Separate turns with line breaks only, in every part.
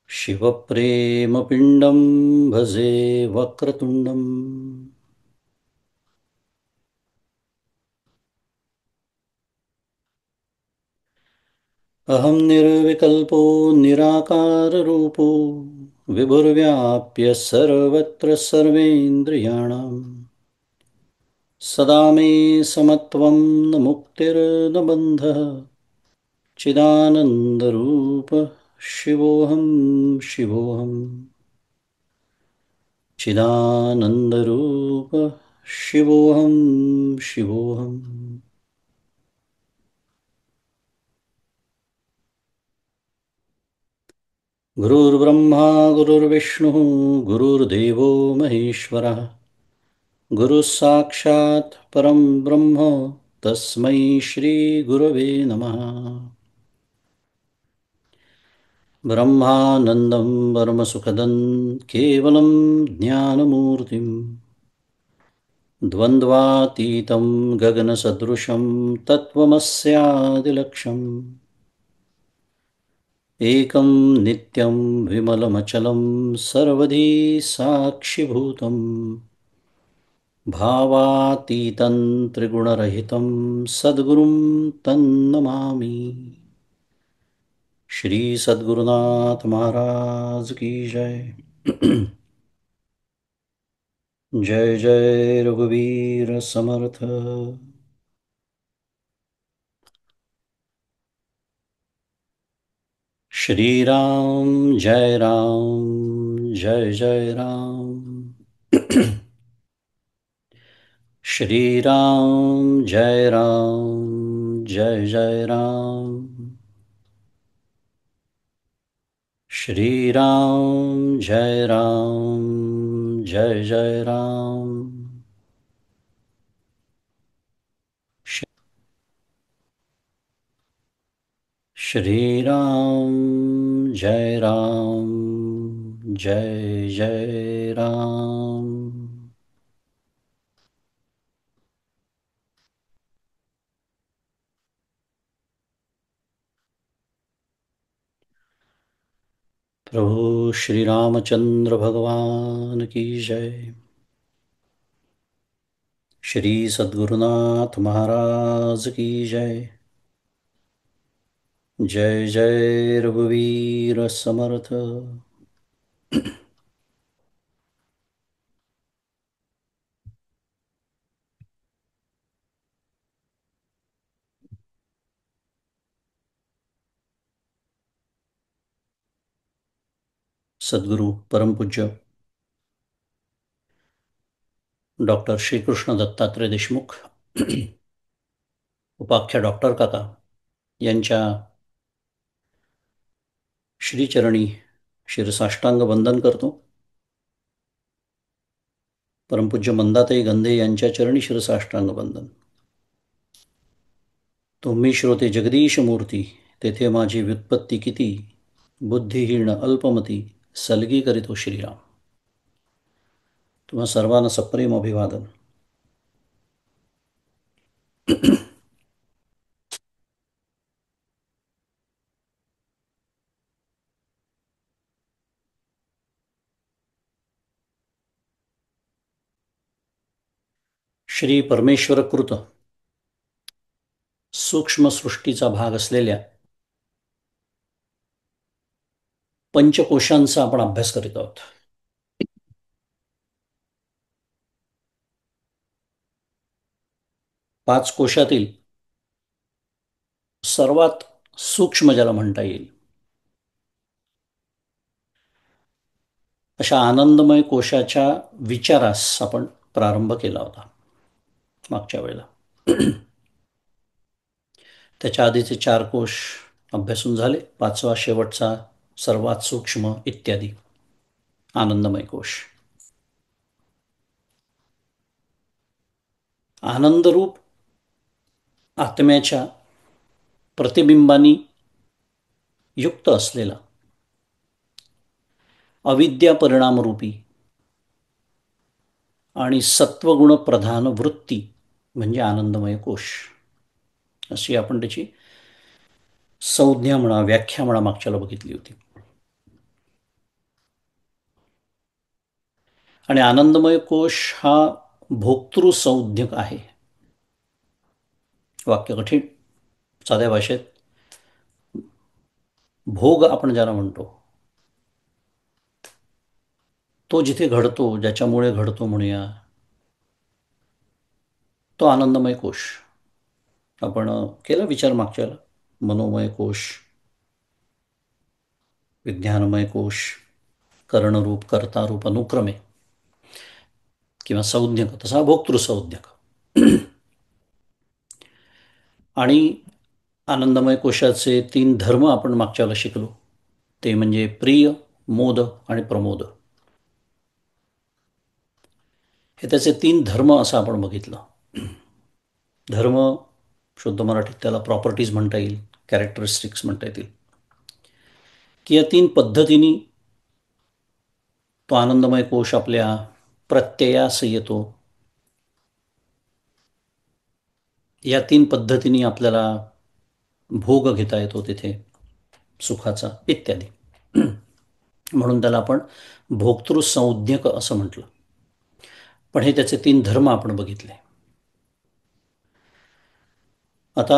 शिवप्रेमपिण्डं भजे वक्रतुण्डम्। अहं निर्विकल्पो निराकाररूपो विभुर्व्याप्य सर्वत्र सर्वेन्द्रियाणां। सदा मे समत्वं न मुक्तिर्न बन्धः। चिदानन्दरूपः शिवोऽहं शिवोऽहम्। चिदानन्दरूपः शिवोऽहं शिवोऽहम्। गुरुर्ब्रह्मा गुरुर्विष्णुः गुरुर्देवो महेश्वरः। गुरुः साक्षात् परं ब्रह्म तस्मै श्रीगुरवे नमः। ब्रह्मानन्दं परमसुखदं केवलं ज्ञानमूर्तिं द्वन्द्वातीतं गगनसदृशं तत्त्वमस्यादिलक्ष्यम् एकं नित्यं विमलमचलं सर्वधी साक्षिभूतं भावातीतं त्रिगुणरहितं सद्गुरुं तन्नमामि। श्री सद्गुरुनाथ महाराज की जय। जय जय रघुवीर समर्थ। श्री राम जय राम जय जय राम। श्री राम जय राम जय जय राम। श्री राम जय राम जय जय राम। श्री राम जय राम जय जय राम। प्रभु श्री रामचंद्र भगवान की जय। श्री सद्गुरुनाथ महाराज की जय। जय जय रघुवीर समर्थ। सद्गुरु परम पूज्य डॉक्टर श्रीकृष्ण दत्तात्रय देशमुख उपाख्य डॉक्टर काका यांच्या श्रीचरणी शिरसाष्टांग वंदन करतो। परमपूज्य मंदाताई गंधे यांच्या चरणी शिरसाष्टांग वंदन। तुम्ही श्रोते जगदीश मूर्ती तेथे माझी व्युत्पत्ती किती बुद्धिहीन अल्पमती सलगी करीतो श्रीराम। तुम्हा सर्वांना सप्रेम अभिवादन। श्री परमेश्वर कृत सूक्ष्म सृष्टीचा भाग असलेल्या पंचकोशांचा आपण अभ्यास करीत आहोत। पाच कोशातील सर्वात सूक्ष्म ज्याला म्हणता येईल अशा आनंदमय कोशाच्या विचारास आपण प्रारंभ केला होता मागच्या वेळेला। त्याच्या आधीचे चार कोश अभ्यासून झाले। पाचवा शेवटचा सर्वात सूक्ष्म इत्यादी आनंदमय कोश। आनंदरूप आत्म्याच्या प्रतिबिंबांनी युक्त असलेला अविद्या परिणामरूपी आणि सत्वगुण प्रधान वृत्ती म्हणजे आनंदमय कोश, अशी आपण त्याची संज्ञा म्हणा, व्याख्या म्हणा, मागच्याला बघितली होती. आणि आनंदमय कोश हा भोक्तृसंज्ञक आहे. वाक्य कठीण, साध्या भाषेत भोग आपण ज्याला म्हणतो, तो जिथे घडतो, ज्याच्यामुळे घडतो म्हणूया, तो आनंदमय कोश. आपण केला विचार मागच्याला. मनोमय कोश, विज्ञानमय कोश, कर्णरूप, कर्तारूप, अनुक्रमे किंवा संज्ञक, तसा भोक्तृसंज्ञक. आणि आनंदमय कोशाचे 3 धर्म आपण मागच्या वेळेला शिकलो. ते म्हणजे प्रिय, मोद आणि प्रमोद. हे त्याचे 3 धर्म असं आपण बघितलं. धर्म शुद्ध मराठीत त्याला प्रॉपर्टीज म्हणता येईल, कॅरेक्टरिस्टिक्स म्हणता येतील, की या 3 पद्धतींनी तो आनंदमय कोश आपल्या प्रत्ययास येतो. या 3 पद्धतींनी आपल्याला भोग घेता येतो तिथे सुखाचा इत्यादी. म्हणून त्याला आपण भोक्तृसंज्ञक असं म्हटलं. पण हे त्याचे 3 धर्म आपण बघितले. आता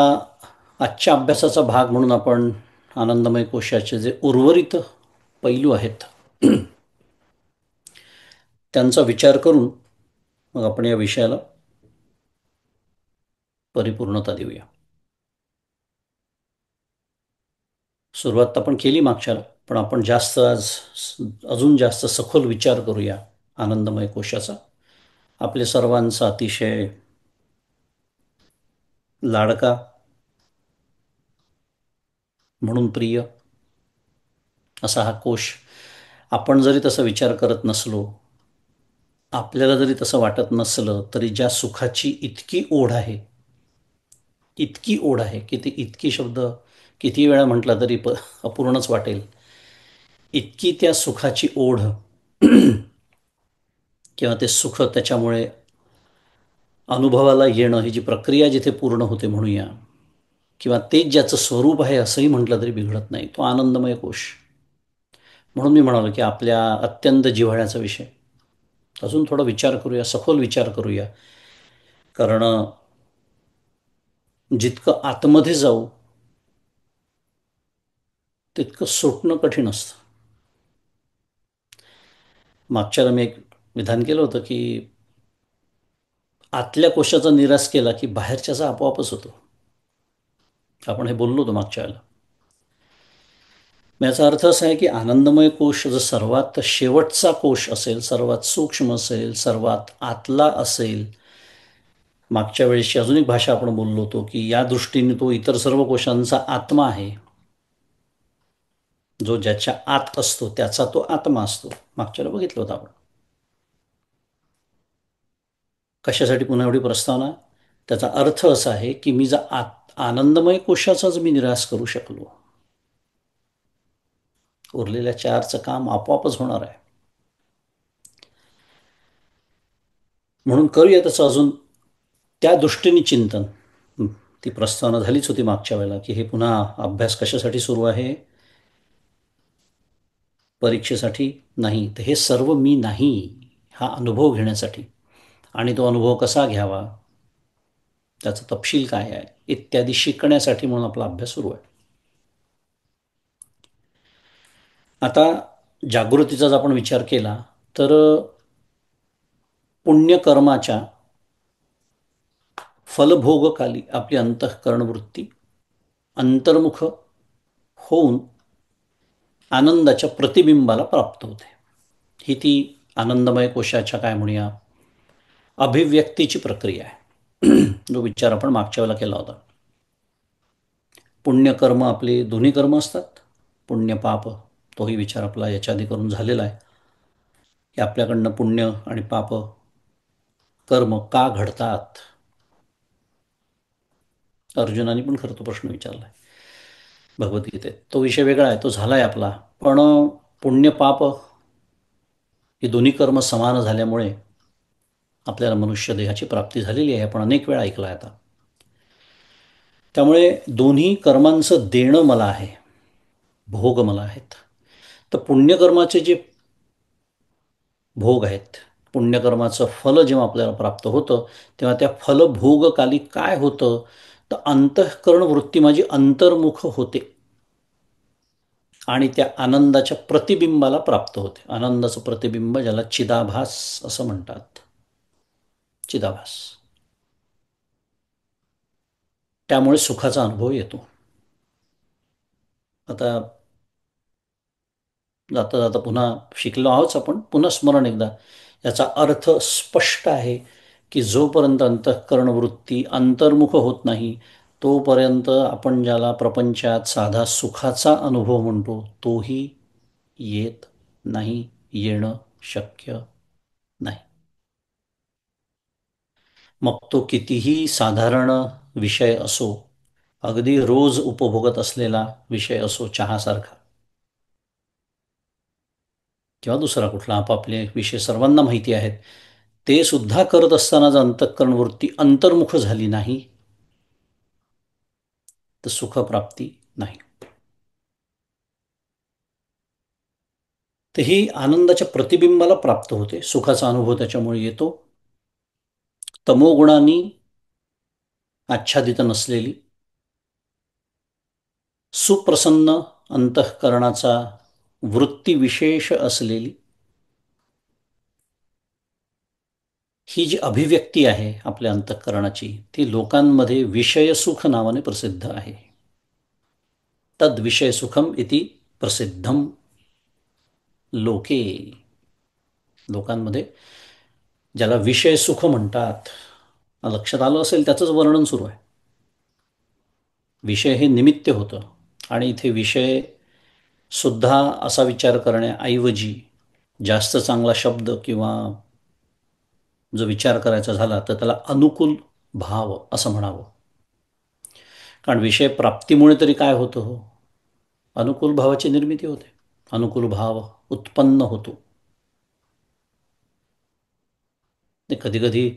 आजच्या अभ्यासाचा भाग म्हणून आपण आनंदमय कोशाचे जे उर्वरित पैलू आहेत त्यांचा विचार करून मग आपण या विषयाला परिपूर्णता देऊया. सुरुवात आपण केली मागच्याला, पण आपण जास्त आज अजून जास्त सखोल विचार करूया आनंदमय कोशाचा. आपले सर्वांचा अतिशय लाडका, म्हणून प्रिय असा हा कोश. आपण जरी तसा विचार करत नसलो, आपल्याला जरी तसं वाटत नसलं, तरी ज्या सुखाची इतकी ओढ आहे, इतकी ओढ आहे की ती इतकी शब्द किती वेळा म्हटला तरी अपूर्णच वाटेल, इतकी त्या सुखाची ओढ किंवा ते सुख त्याच्यामुळे अनुभवाला येणं, ही जी प्रक्रिया जिथे पूर्ण होते म्हणूया, किंवा तेच ज्याचं स्वरूप आहे असंही म्हटलं तरी बिघडत नाही, तो आनंदमय कोश. म्हणून मी म्हणालो की आपल्या अत्यंत जिव्हाळ्याचा विषय. अजून थोडा विचार करूया, सखोल विचार करूया. कारण जितकं आतमध्ये जाऊ तितकं सुटणं कठीण असतं. मागच्याला मी एक विधान केलं होतं की आतल्या कोशाचा निराश केला की बाहेरच्याचा आपोआपच होतो. आपण हे बोललो होतो मागच्या वेळेला. याचा अर्थ असा आहे की आनंदमय कोश जर सर्वात शेवटचा कोश असेल, सर्वात सूक्ष्म असेल, सर्वात आतला असेल, मागच्या वेळेसची अजून एक भाषा आपण बोललो होतो की या दृष्टीने तो इतर सर्व कोशांचा आत्मा आहे. जो ज्याच्या आत असतो त्याचा तो आत्मा असतो. मागच्या वेळेला बघितलं होतं आपण. कशासाठी पुन्हा एवढी प्रस्तावना? त्याचा अर्थ असा आहे की मी जर आनंदमय कोशाचाच मी निराश करू शकलो, उरलेल्या 4चं काम आपोआपच होणार आहे. म्हणून करूया त्याचं अजून त्या दृष्टीने चिंतन. ती प्रस्तावना झालीच होती मागच्या वेळेला की हे पुन्हा अभ्यास कशासाठी सुरू आहे? परीक्षेसाठी नाही, तर हे सर्व मी नाही, हा अनुभव घेण्यासाठी. आणि तो अनुभव कसा घ्यावा, त्याचा तपशील काय आहे इत्यादी शिकण्यासाठी म्हणून आपला अभ्यास सुरू आहे. आता जागृतीचा जर आपण विचार केला तर पुण्यकर्माच्या फलभोगकाली आपली अंतःकरणवृत्ती अंतर्मुख होऊन आनंदाच्या प्रतिबिंबाला प्राप्त होते. ही ती आनंदमय कोशाच्या काय म्हणूया अभिव्यक्तीची प्रक्रिया आहे. जो विचार आपण मागच्या वेळेला केला होता. पुण्यकर्म आपले दोन्ही कर्म असतात, पुण्य पाप. तोही विचार आपला याच्या आधी करून झालेला आहे की आपल्याकडनं पुण्य आणि पाप कर्म का घडतात. अर्जुनाने पण खरं तो प्रश्न विचारला आहे भगवद्गीतेत. तो विषय वेगळा आहे, तो झाला आहे आपला. पण पुण्य पाप ही दोन्ही कर्म समान झाल्यामुळे आपल्याला मनुष्य देहाची प्राप्ती झालेली आहे. आपण अनेक वेळा ऐकलं आहे. आता त्यामुळे दोन्ही कर्मांचं देणं मला आहे, भोग मला आहेत. तर पुण्यकर्माचे जे भोग आहेत, पुण्यकर्माचं फल जेव्हा आपल्याला प्राप्त होतं, तेव्हा त्या फलभोगकाली काय होतं, तर अंतःकरण वृत्ती माझी अंतर्मुख होते आणि त्या आनंदाच्या प्रतिबिंबाला प्राप्त होते. आनंदाचं प्रतिबिंब ज्याला चिदाभास असं म्हणतात, चिदाभास. त्यामुळे सुखाचा अनुभव येतो. आता जाता जाता पुन्हा शिकलो आहोत आपण, पुन्हा स्मरण एकदा. याचा अर्थ स्पष्ट आहे की जोपर्यंत अंतःकरण वृत्ती अंतर्मुख होत नाही, तोपर्यंत आपण ज्याला प्रपंचात साधा सुखाचा अनुभव म्हणतो तोही येत नाही, येणं शक्य नाही. मग तो कितीही साधारण विषय असो, अगदी रोज उपभोगत असलेला विषय असो, चहासारखा, किंवा दुसरा कुठला आपापले विषय सर्वांना माहिती आहेत, ते सुद्धा करत असताना जर अंतःकरण वृत्ती अंतर्मुख झाली नाही, तर सुखप्राप्ती नाही. तर ही आनंदाच्या प्रतिबिंबाला प्राप्त होते, सुखाचा अनुभव त्याच्यामुळे येतो. तमोगुणांनी आच्छादित नसलेली, सुप्रसन्न अंतःकरणाचा वृत्तीविशेष असलेली ही जी अभिव्यक्ती आहे आपल्या अंतःकरणाची, ती लोकांमध्ये विषयसुख नावाने प्रसिद्ध आहे. तद्विषयसुखम इति प्रसिद्धम लोके. लोकांमध्ये ज्याला विषयसुख म्हणतात, लक्षात आलं असेल त्याचंच वर्णन सुरू आहे. विषय हे निमित्त होतं आणि इथे विषय सुद्धा असा विचार करण्याऐवजी जास्त चांगला शब्द किंवा जो विचार करायचा झाला तर त्याला अनुकूल भाव असं म्हणावं. कारण विषय प्राप्तीमुळे तरी काय होतं हो, अनुकूल भावाची निर्मिती होते, अनुकूल भाव उत्पन्न होतो. ते कधीकधी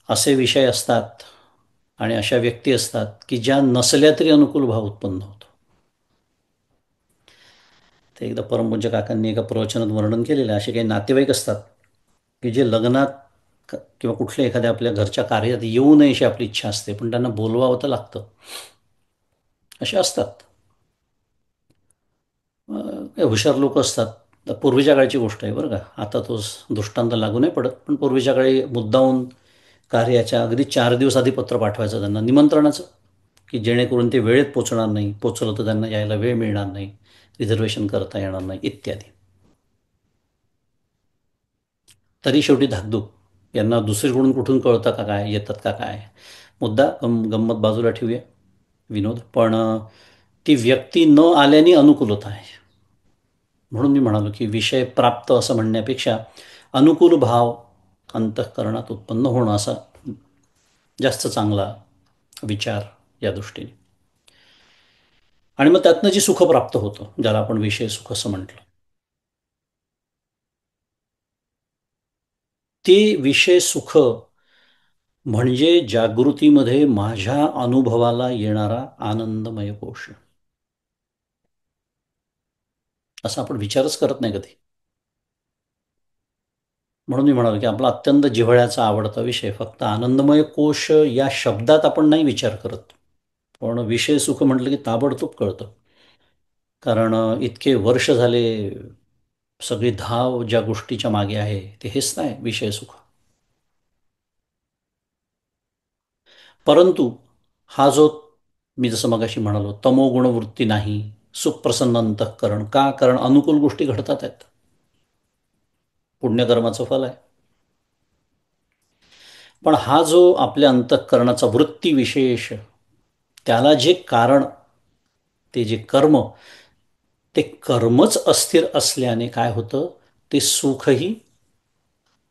असे विषय असतात आणि अशा व्यक्ती असतात की ज्या नसल्या तरी अनुकूल भाव उत्पन्न होतो. ते एकदा परमपूज्य काकांनी एका प्रवचनात वर्णन केलेलं आहे. असे काही नातेवाईक असतात की जे लग्नात किंवा कुठल्या एखाद्या आपल्या घरच्या कार्यात येऊ नये अशी आपली इच्छा असते, पण त्यांना बोलवावं तर लागतं. असे असतात. काही हुशार लोक असतात. तर पूर्वीच्या काळची गोष्ट आहे बरं का, आता तो दृष्टांत लागू नाही पडत, पण पूर्वीच्या काळी मुद्दाहून कार्याच्या अगदी 4 दिवस आधी पत्र पाठवायचं त्यांना निमंत्रणाचं, की जेणेकरून ते वेळेत पोचणार नाही, पोचलं तर त्यांना यायला वेळ मिळणार नाही, रिझर्वेशन करता येणार नाही इत्यादी. तरी शेवटी धाकधूक, यांना दुसरीकडून कुठून कळतं का काय, येतात का काय. मुद्दा गंमत बाजूला ठेवूया, विनोद. पण ती व्यक्ती न आल्याने अनुकूलता आहे. म्हणून मी म्हणालो की विषय प्राप्त असं म्हणण्यापेक्षा अनुकूल भाव अंतःकरणात उत्पन्न होणं असा जास्त चांगला विचार या दृष्टीने. आणि मग त्यातनं जे सुख प्राप्त होतं, ज्याला आपण विषय सुख असं म्हटलं, ते विषय सुख म्हणजे जागृतीमध्ये माझ्या अनुभवाला येणारा आनंदमय कोश. असा आपण विचारच करत नाही कधी. म्हणून मी म्हणालो की आपला अत्यंत जिव्हाळ्याचा आवडता विषय फक्त आनंदमय कोश या शब्दात आपण नाही विचार करत, पण विषय सुख म्हटलं की ताबडतोब कळतं. कारण इतके वर्ष झाले सगळी धाव ज्या गोष्टीच्या मागे आहे ते हेच नाही, विषय सुख. परंतु हा जो, मी जसं मगाशी म्हणालो, तमोगुण वृत्ती नाही, सुप्रसन्न अंतःकरण, का? कारण अनुकूल गोष्टी घडतात आहेत, पुण्यकर्माचं फल आहे. पण हा जो आपल्या अंतःकरणाचा वृत्ती विशेष, त्याला जे कारण, ते जे कर्म, ते कर्मच अस्थिर असल्याने काय होतं, ते सुखही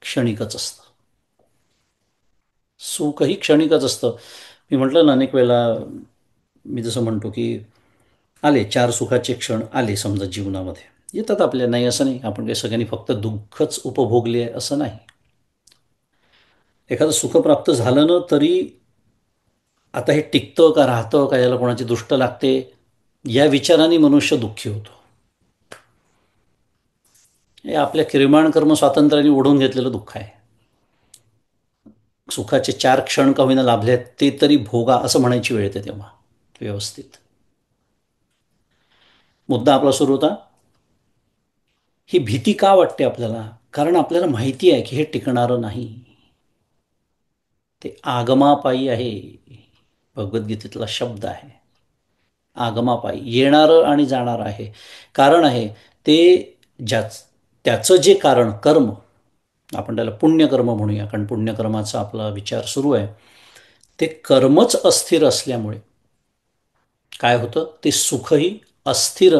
क्षणिकच असतं. सुखही क्षणिकच असतं. मी म्हटलं ना अनेक वेळेला, मी जसं म्हणतो की आले 4 सुखाचे क्षण, आले समजा जीवनामध्ये, येतात आपल्या, नाही असं नाही, आपण काही सगळ्यांनी फक्त दुःखच उपभोगले आहे असं नाही. एखादं सुख प्राप्त झालं ना तरी आता हे टिकतं का राहतं का, याला कोणाची दृष्ट लागते, या विचाराने मनुष्य दुःखी होतो. हे आपल्या किरमाण कर्म स्वातंत्र्याने ओढून घेतलेलं दुःख आहे. सुखाचे 4 क्षण का होईना लाभले आहेत, ते तरी भोगा असं म्हणायची वेळ येते तेव्हा व्यवस्थित. मुद्दा आपला सुरू होता. ही भीती का वाटते आपल्याला? कारण आपल्याला माहिती आहे की हे टिकणारं नाही. ते आगमापायी आहे. भगवद्गीतेतला शब्द आहे. आगमापायी येणारं आणि जाणारं आहे. कारण आहे ते, ज्याच त्याचं जे कारण कर्म, आपण त्याला पुण्यकर्म म्हणूया, कारण पुण्यकर्माचा आपला विचार सुरू आहे. ते कर्मच अस्थिर असल्यामुळे काय होतं, ते सुखही अस्थिर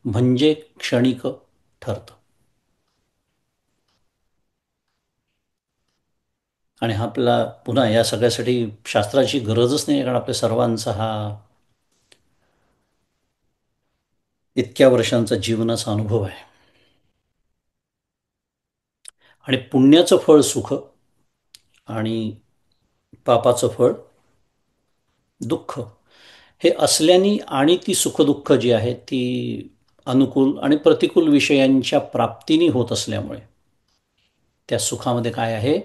म्हणजे क्षणिक ठरतं. आणि हा आपला पुन्हा या सगळ्यासाठी शास्त्राची गरजच नाही, कारण आपल्या सर्वांचा हा इतक्या वर्षांचा जीवनाचा अनुभव आहे. आणि पुण्याचं फळ सुख आणि पापाचं फळ दुःख हे असल्याने, आणि ती सुखदुःख जी आहेत ती अनुकूल आणि प्रतिकूल विषयांच्या प्राप्तीने होत असल्यामुळे त्या सुखामध्ये काय आहे,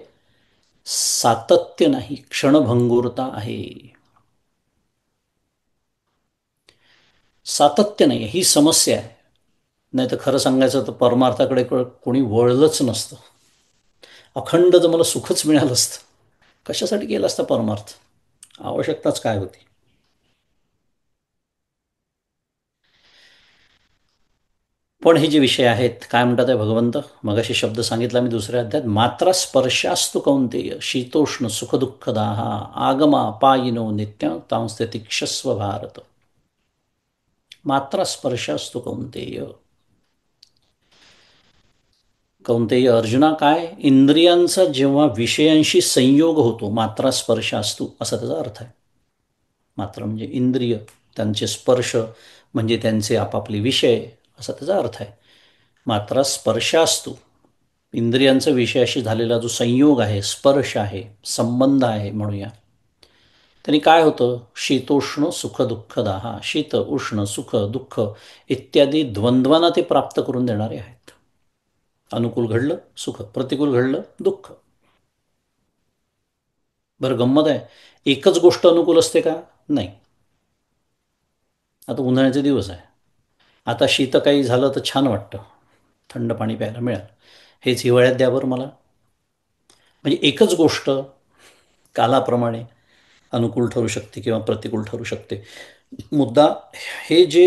सातत्य नाही, क्षणभंगुरता आहे. सातत्य नाही ही समस्या आहे. नाही तर खरं सांगायचं तर परमार्थाकडे कोणी वळलंच नसतं. अखंड जर मला सुखच मिळालं असतं, कशासाठी केलं असतं परमार्थ? आवश्यकताच काय होती? पण हे जे विषय आहेत, काय म्हणतात आहे भगवंत, मगाशी शब्द सांगितला मी दुसऱ्या अध्यायात, मात्रा स्पर्शास्तु कौंतेय शीतोष्ण सुखदुःखदाहा आगमा पायिनो नित्य तांस्ते तिक्षस्व भारत. मात्रा स्पर्शास्तु कौंतेय. कौंतेय अर्जुना, काय इंद्रियांचा जेव्हा विषयांशी संयोग होतो, मात्रा स्पर्श असतो असा त्याचा अर्थ आहे. मात्र म्हणजे इंद्रिय, त्यांचे स्पर्श म्हणजे त्यांचे आपापले विषय असा त्याचा अर्थ आहे. मात्रा स्पर्श असतो, इंद्रियांचा विषयाशी झालेला जो संयोग आहे, स्पर्श आहे, संबंध आहे म्हणूया, त्यांनी काय होतं, शीतोष्ण सुख दुःखदाहा. शीत उष्ण सुख दुःख इत्यादी द्वंद्वांना ते प्राप्त करून देणारे आहेत. अनुकूल घडलं सुख, प्रतिकूल घडलं दुःख. बरं, गंमत आहे, एकच गोष्ट अनुकूल असते का? नाही. आता उन्हाळ्याचे दिवस आहे, आता शीत काही झालं तर छान वाटतं, थंड पाणी प्यायला मिळालं. हेच हिवाळ्यात द्या बरं मला. म्हणजे एकच गोष्ट कालाप्रमाणे अनुकूल ठरू शकते किंवा प्रतिकूल ठरू शकते. मुद्दा, हे जे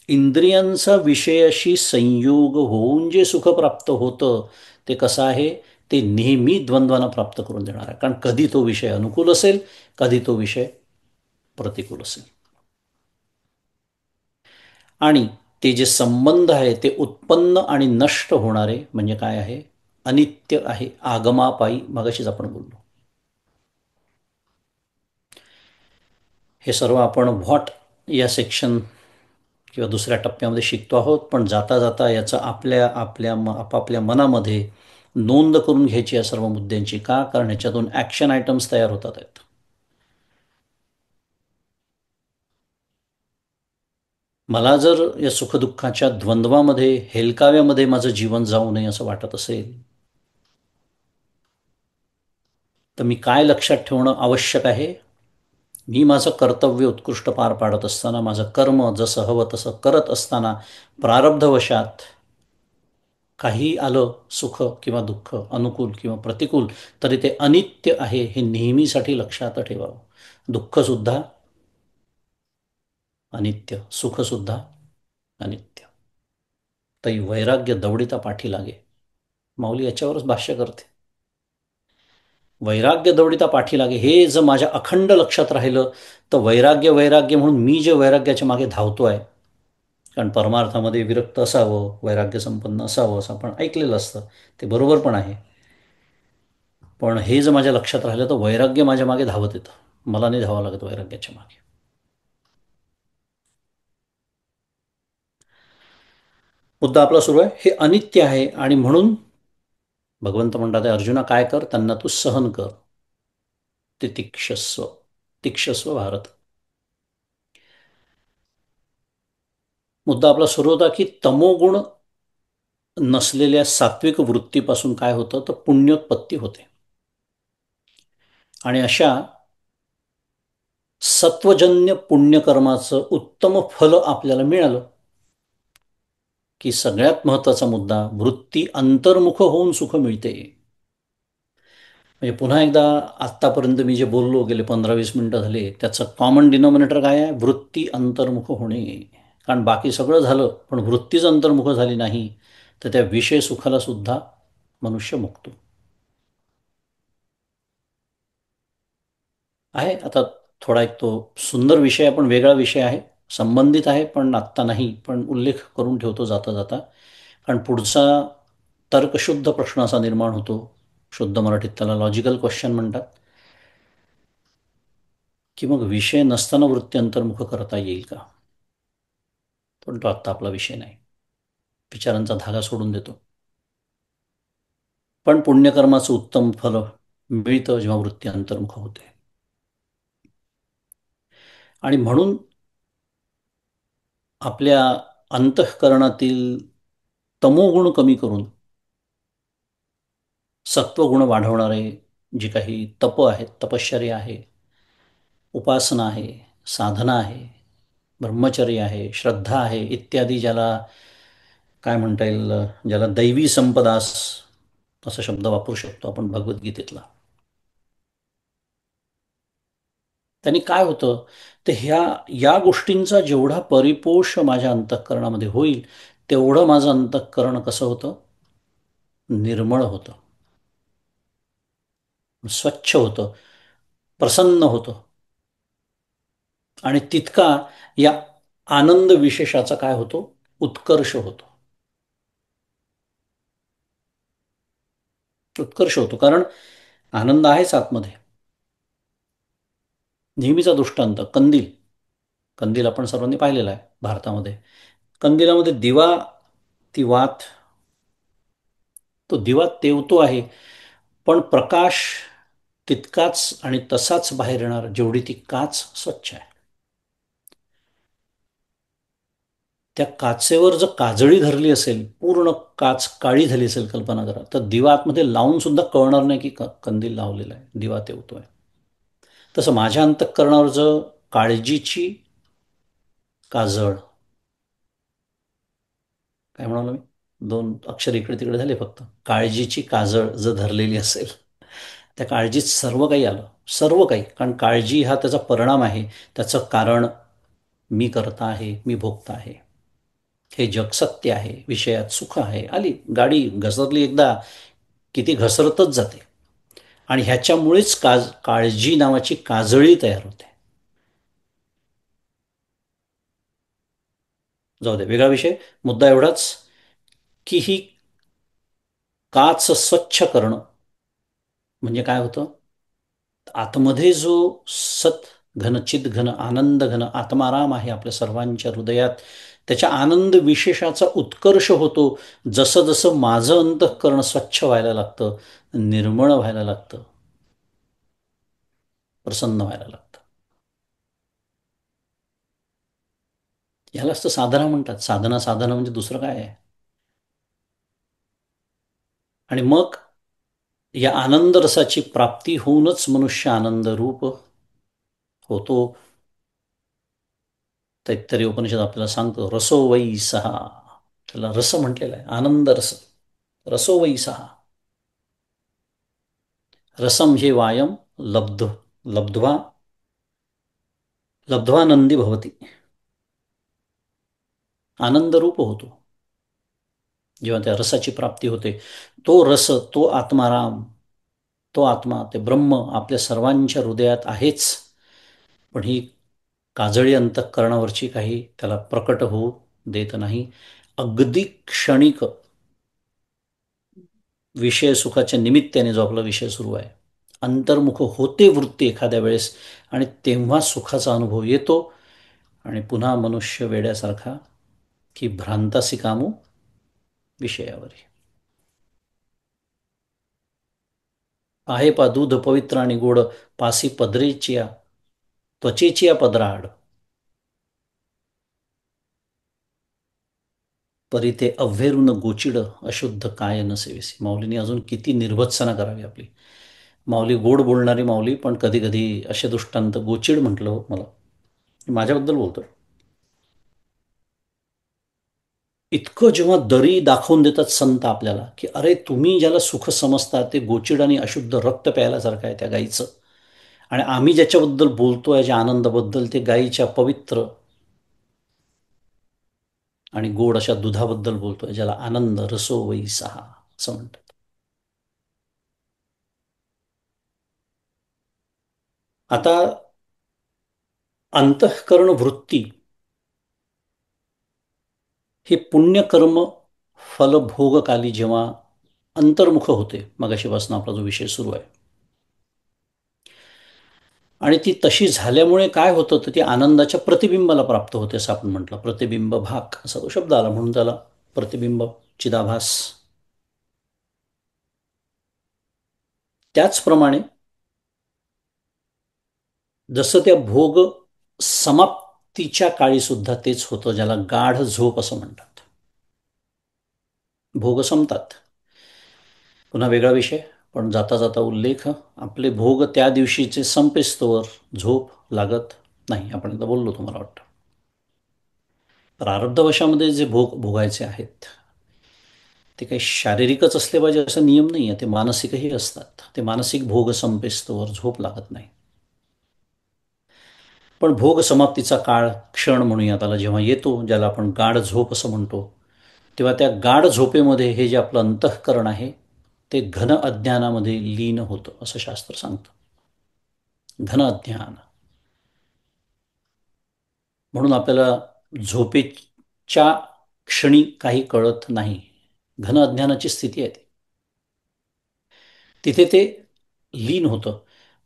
इंद्रियांचा विषयाशी संयोग होऊन जे सुख प्राप्त होतं, ते कसं आहे, ते नेहमी द्वंद्वांना प्राप्त करून देणार आहे. कारण कधी तो विषय अनुकूल असेल, कधी तो विषय प्रतिकूल असेल. आणि ते जे संबंध आहे ते उत्पन्न आणि नष्ट होणारे म्हणजे काय आहे, अनित्य आहे. आगमापायी मगाशीच आपण बोललो. हे सर्व आपण व्हॉट या सेक्शन किंवा दुसऱ्या टप्प्यामध्ये शिकतो आहोत. पण जाता जाता याचं आपल्या आपल्या आपापल्या मनामध्ये नोंद करून घ्यायची या सर्व मुद्द्यांची. का? कारण ह्याच्यातून ॲक्शन आयटम्स तयार होतात आहेत. मला जर या सुखदुःखाच्या द्वंद्वामध्ये, हेलकाव्यामध्ये माझं जीवन जाऊ नये असं वाटत असेल, तर मी काय लक्षात ठेवणं आवश्यक आहे? मी माझं कर्तव्य उत्कृष्ट पार पाडत असताना, माझं कर्म जसं हवं तसं करत असताना, प्रारब्धवशात काही आलं, सुख किंवा दुःख, अनुकूल किंवा प्रतिकूल, तरी ते अनित्य आहे हे नेहमीसाठी लक्षात ठेवावं. दुःखसुद्धा अनित्य, सुखसुद्धा अनित्य. तै वैराग्य दौडिता पाठी लागे. माऊली याच्यावरच भाष्य करते. वैराग्य दौडिता पाठी लागे, हे जर माझ्या अखंड लक्षात राहिलं, तर वैराग्य वैराग्य म्हणून मी जे वैराग्याच्या मागे धावतो आहे, कारण परमार्थामध्ये विरक्त असावं, वैराग्य संपन्न असावं असं आपण ऐकलेलं असतं, ते बरोबर पण आहे. पण हे जर माझ्या लक्षात राहिलं तर वैराग्य माझ्या मागे धावत येतं, मला नाही धावावं लागत वैराग्याच्या मागे. मुद्दा आपला सुरू आहे, हे अनित्य आहे आणि म्हणून भगवंत म्हणतात, अर्जुना काय कर, त्यांना तू सहन कर. तितिक्षस्व. तिक्षस्व भारत. मुद्दा आपला सुरू होता की तमोगुण नसलेल्या सात्विक वृत्तीपासून काय होतं तर पुण्योत्पत्ती होते. आणि अशा सत्वजन्य पुण्यकर्माचं उत्तम फल आपल्याला मिळालं की सगळ्यात महत्त्वाचा मुद्दा, वृत्ती अंतर्मुख होऊन सुख मिळते. म्हणजे पुन्हा एकदा आत्तापर्यंत मी जे बोललो गेले 15-20 मिनटं झाले त्याचं कॉमन डिनॉमिनेटर काय आहे? वृत्ती अंतर्मुख होणे. कारण बाकी सगळं झालं पण वृत्तीच अंतर्मुख झाली नाही तर त्या विषय सुखाला सुद्धा मनुष्य मुकतो आहे. आता थोडा एक तो सुंदर विषय आहे पण वेगळा विषय आहे, संबंधित आहे पण आत्ता नाही, पण उल्लेख करून ठेवतो जाता जाता. कारण पुढचा तर्कशुद्ध प्रश्न असा निर्माण होतो, शुद्ध मराठीत त्याला लॉजिकल क्वेश्चन म्हणतात, की मग विषय नसताना वृत्ती अंतर्मुख करता येईल का? पण तो आत्ता आपला विषय नाही, विचारांचा धागा सोडून देतो. पण पुण्यकर्माचं उत्तम फल मिळतं जेव्हा वृत्ती अंतर्मुख होते. आणि म्हणून आपल्या अंतःकरणातील तमोगुण कमी करून सत्वगुण वाढवणारे जी काही तप आहेत, तपश्चर्या आहे, उपासना आहे, साधना आहे, ब्रह्मचर्य आहे, श्रद्धा आहे इत्यादी, ज्याला काय म्हणता येईल, ज्याला दैवी संपदास असा शब्द वापरू शकतो आपण भगवद्गीतेतला. त्यांनी काय होतं तर या गोष्टींचा जेवढा परिपोष माझ्या अंतःकरणामध्ये होईल तेवढं माझं अंतःकरण कसं होतं, निर्मळ होतं, स्वच्छ होतं, प्रसन्न होतं. आणि तितका या आनंद विशेषाचा काय होतो, उत्कर्ष होतो. उत्कर्ष होतो कारण आनंद आहेच आतमध्ये. नेहमीचा दृष्टांत कंदील. कंदील आपण सर्वांनी पाहिलेला आहे भारतामध्ये. कंदिलामध्ये दिवा, ती वात, तो दिवा तेवतो आहे पण प्रकाश तितकाच आणि तसाच बाहेर येणार जेवढी ती काच स्वच्छ आहे. त्या काचेवर जर काजळी धरली असेल, पूर्ण काच काळी झाली असेल कल्पना करा, तर दिवा आतमध्ये लावून सुद्धा कळणार नाही की कंदील लावलेला आहे, दिवा तेवतोय. तसं माझ्या अंतःकरणावर जर काळजीची काजळ, काय म्हणालो मी, दोन अक्षर इकडे तिकडे झाले फक्त, काळजीची काजळ जर धरलेली असेल, त्या काळजीत सर्व काही आलं, सर्व काही. कारण काळजी हा त्याचा परिणाम आहे, त्याचं कारण मी करता आहे, मी भोगता आहे, हे जग सत्य आहे, विषयात सुख आहे, आली गाडी घसरली एकदा किती घसरतच जाते. आणि ह्याच्यामुळेच काळजी नावाची काजळी तयार होते. जाऊ दे, वेगळा विषय. मुद्दा एवढाच की ही काच स्वच्छ करणं म्हणजे काय होतं, आतमध्ये जो सत घन चित घन आनंद घन आत्माराम आहे आपल्या सर्वांच्या हृदयात, त्याच्या आनंद विशेषाचा उत्कर्ष होतो. जसं जसं माझं अंतःकरण स्वच्छ व्हायला लागतं, निर्मळ व्हायला लागतं, प्रसन्न व्हायला लागतं. ह्यालाच तर साधना म्हणतात. साधना साधना म्हणजे दुसरं काय आहे. आणि मग या आनंद रसाची प्राप्ती होऊनच मनुष्य आनंद रूप होतो. तैत्तरीय उपनिषद आपल्याला सांगतो, रसो वै सहा, त्याला रस म्हटलेला आहे, आनंद रस. रसो वै सहा, रसम हे वायम लब्ध्वा लब्ध्वानंदी भवती, आनंद रूप होतो जेव्हा त्या रसाची प्राप्ती होते. तो रस, तो आत्माराम, तो आत्मा, ते ब्रह्म आपल्या सर्वांच्या हृदयात आहेच. पण ही काजळी अंतःकरणावरची काही त्याला प्रकट होऊ देत नाही. अगदी क्षणिक विषय सुखाच्या निमित्ताने जो आपला विषय सुरू आहे, अंतर्मुख होते वृत्ती एखाद्या वेळेस, आणि तेव्हा सुखाचा अनुभव येतो. आणि पुन्हा मनुष्य वेड्यासारखा की भ्रांतासी कामू विषयावरी. आहे पा दूध पवित्र आणि गोड, पासी पदरेचिया त्वचेचिया पदराआड, परी ते अव्हेरून गोचिड, अशुद्ध काय न सेविसी. माऊलीने अजून किती निर्भत्सना करावी आपली. माऊली गोड बोलणारी माऊली, पण कधी कधी असे दृष्टांत गोचिड म्हटलं हो मला. माझ्याबद्दल बोलतो. इतकं जेव्हा दरी दाखवून देतात संत आपल्याला, की अरे तुम्ही ज्याला सुख समजता ते गोचिड आणि अशुद्ध रक्त प्यायल्यासारखं आहे त्या गाईचं, आणि आम्ही ज्याच्याबद्दल बोलतोय ज्या आनंदाबद्दल, ते गाईच्या पवित्र आणि गोड अशा दुधाबद्दल बोलतोय, ज्याला आनंद रसो वै सहा असं म्हणतात. आता अंतःकरण वृत्ती हे पुण्यकर्म फलभोगकाली जेव्हा अंतर्मुख होते, मगाशीपासून आपला जो विषय सुरू आहे, आणि ती तशी झाल्यामुळे काय होतं, तर ती आनंदाच्या प्रतिबिंबाला प्राप्त होते असं आपण म्हटलं. प्रतिबिंब भाग असा तो शब्द आला, म्हणून त्याला प्रतिबिंब, चिदाभास. त्याचप्रमाणे जसं त्या भोग समाप्तीच्या काळी सुद्धा तेच होतं, ज्याला गाढ झोप असं म्हणतात. भोग संपतात, पुन्हा वेगळा विषय, पण जाता जाता उल्लेख, आपले भोग त्या दिवशीचे संपेस्तोवर झोप लागत नाही. आपण एकदा बोललो तुम्हाला वाटतं. प्रारब्धवशामध्ये जे भोग भोगायचे आहेत ते काही शारीरिकच असले पाहिजे असा नियम नाही आहे, ते मानसिकही असतात. ते मानसिक भोग संपेस्तोवर झोप लागत नाही. पण भोग समाप्तीचा काळ, क्षण म्हणूया त्याला, जेव्हा येतो, ज्याला आपण गाढ झोप असं म्हणतो, तेव्हा त्या गाढ झोपेमध्ये हे जे आपलं अंतःकरण आहे ते घन अज्ञानामध्ये लीन होतं असं शास्त्र सांगतं. घन अज्ञान. म्हणून आपल्याला झोपेच्या क्षणी काही कळत नाही. घन अज्ञानाची स्थिती आहे ती. तिथे ते लीन होतं.